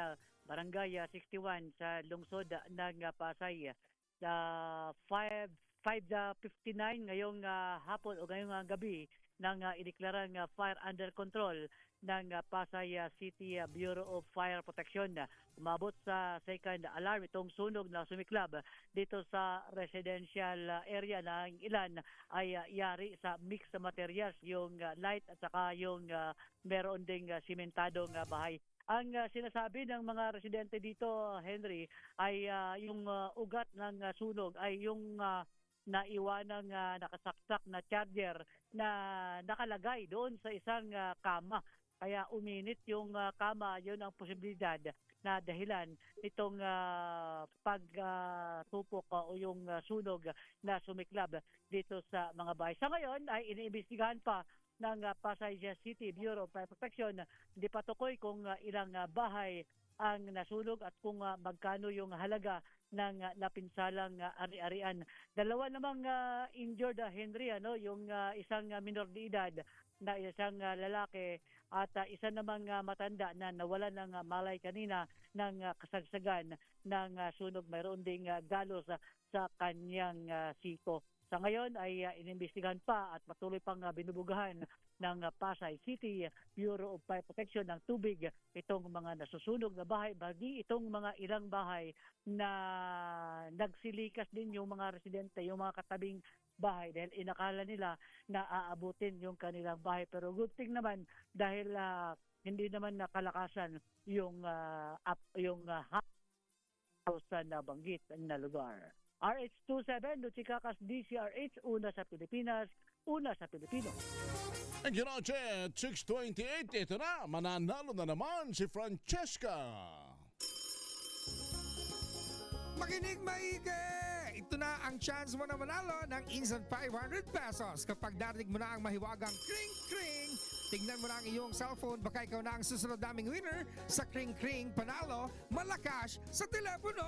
Barangay 61 sa lungsod ng Pasay. Sa 5:59 ngayong hapon o ngayong gabi nang ideklarang fire under control ng Pasay City Bureau of Fire Protection. Umabot sa second alarm itong sunog na sumiklab dito sa residential area na ang ilan ay yari sa mixed materials, yung light at saka yung meron ding simentadong bahay. Ang sinasabi ng mga residente dito, Henry, ay yung ugat ng sunog ay yung naiwanang nakasaksak na charger na nakalagay doon sa isang kama. Kaya uminit yung kama, yun ang posibilidad na dahilan itong pagtupok o yung sunog na sumiklab dito sa mga bahay. Sa ngayon ay iniimbestigahan pa ng Pasay City Bureau of Fire Protection. Hindi pa tukoy kung ilang bahay ang nasunog at kung magkano yung halaga ng napinsalang ari-arian. Dalawa namang injured, Henry, yung isang minor de edad na isang lalaki at isa namang matanda na nawalan ng malay kanina ng kasagsagan ng sunog. Mayroon ding galos sa kanyang siko. Sa ngayon ay inimbestigahan pa at patuloy pang binubugahan ng Pasay City Bureau of Fire Protection ng tubig itong mga nasusunog na bahay, bagi itong mga ilang bahay na nagsilikas din yung mga residente, yung mga katabing bahay dahil inakala nila na aabutin yung kanilang bahay. Pero good thing naman dahil hindi naman nakalakasan yung house na banggit na lugar. RH27, Luchikakas, DCRH, una sa Pilipinas, una sa Pilipino. Thank you, Noche. 6:28, ito na, mananalo na naman si Francesca. Makinig maigi! Ito na ang chance mo na manalo ng instant 500 pesos kapag narinig mo na ang mahiwagang kring-kring. Tignan mo na ang iyong cellphone, baka ikaw na ang susunod naming winner sa kring-kring panalo malakas sa telepono.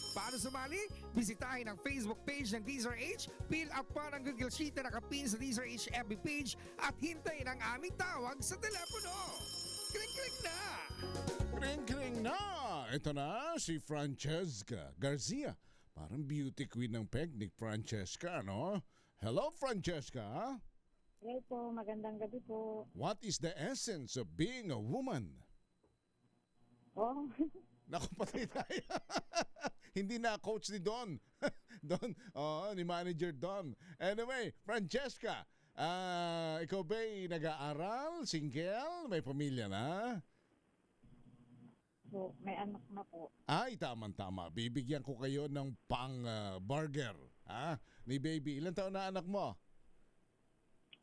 Paano sumali? Bisitahin ang Facebook page ng DZRH, fill up pa ng Google Sheet na nakapin sa DZRH FB page at hintayin ang aming tawag sa telepono. Kring-kring na! Kring-kring na! Ito na si Francesca Garcia. Parang beauty queen ng Pegnic, Francesca, no? Hello, Francesca! Hello po, magandang gabi po. What is the essence of being a woman? Oh, Naku, patay tayo. Hindi na coach ni Don. Don, ni manager Don. Anyway, Francesca, ikaw ba'y nag-aaral, single, may pamilya na? po. May anak na po. Ay, tama-tama. Bibigyan ko kayo ng burger. Ha? Ni baby. Ilan taon na anak mo?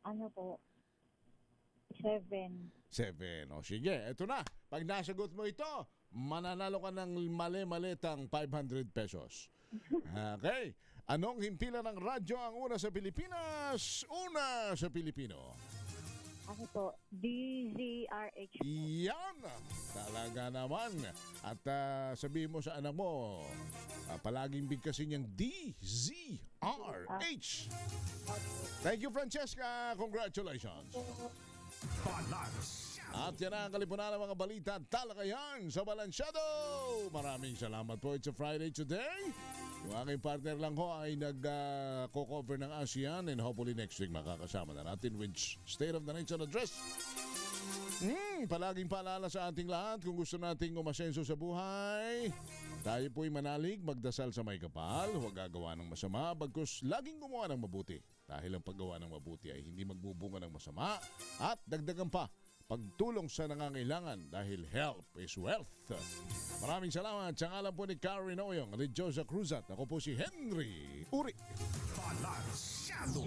Ano po? 7. 7. O sige, eto na. Pag nasagot mo ito, mananalo ka ng mali-malitang 500 pesos. Okay. Anong himpilan ng radyo ang una sa Pilipinas? Una sa Pilipino. Ano po? DZRH. Yan! Talaga naman. At sabihin mo sa anak mo, palaging bigkasin niyang DZRH. Thank you, Francesca. Congratulations. At yan ang kalipunan ng mga balita at talakayan sa Balansyado. Maraming salamat po. It's a Friday today. Yung aking partner lang ho ay nag-cover ng ASEAN and hopefully next week makakasama na natin with State of the Nation Address. Palaging paalala sa ating lahat kung gusto nating umasenso sa buhay. Tayo po'y manalig, magdasal sa may kapal, huwag gagawa ng masama, bagkus laging gumawa ng mabuti. Dahil ang paggawa ng mabuti ay hindi magbubunga ng masama at dagdagan pa pagtulong sa nangangailangan dahil help is wealth. Maraming salamat sa ngalan po ni Karen Oyong, Rejosa Cruzat. Ako po si Henry Uri. Balansyado.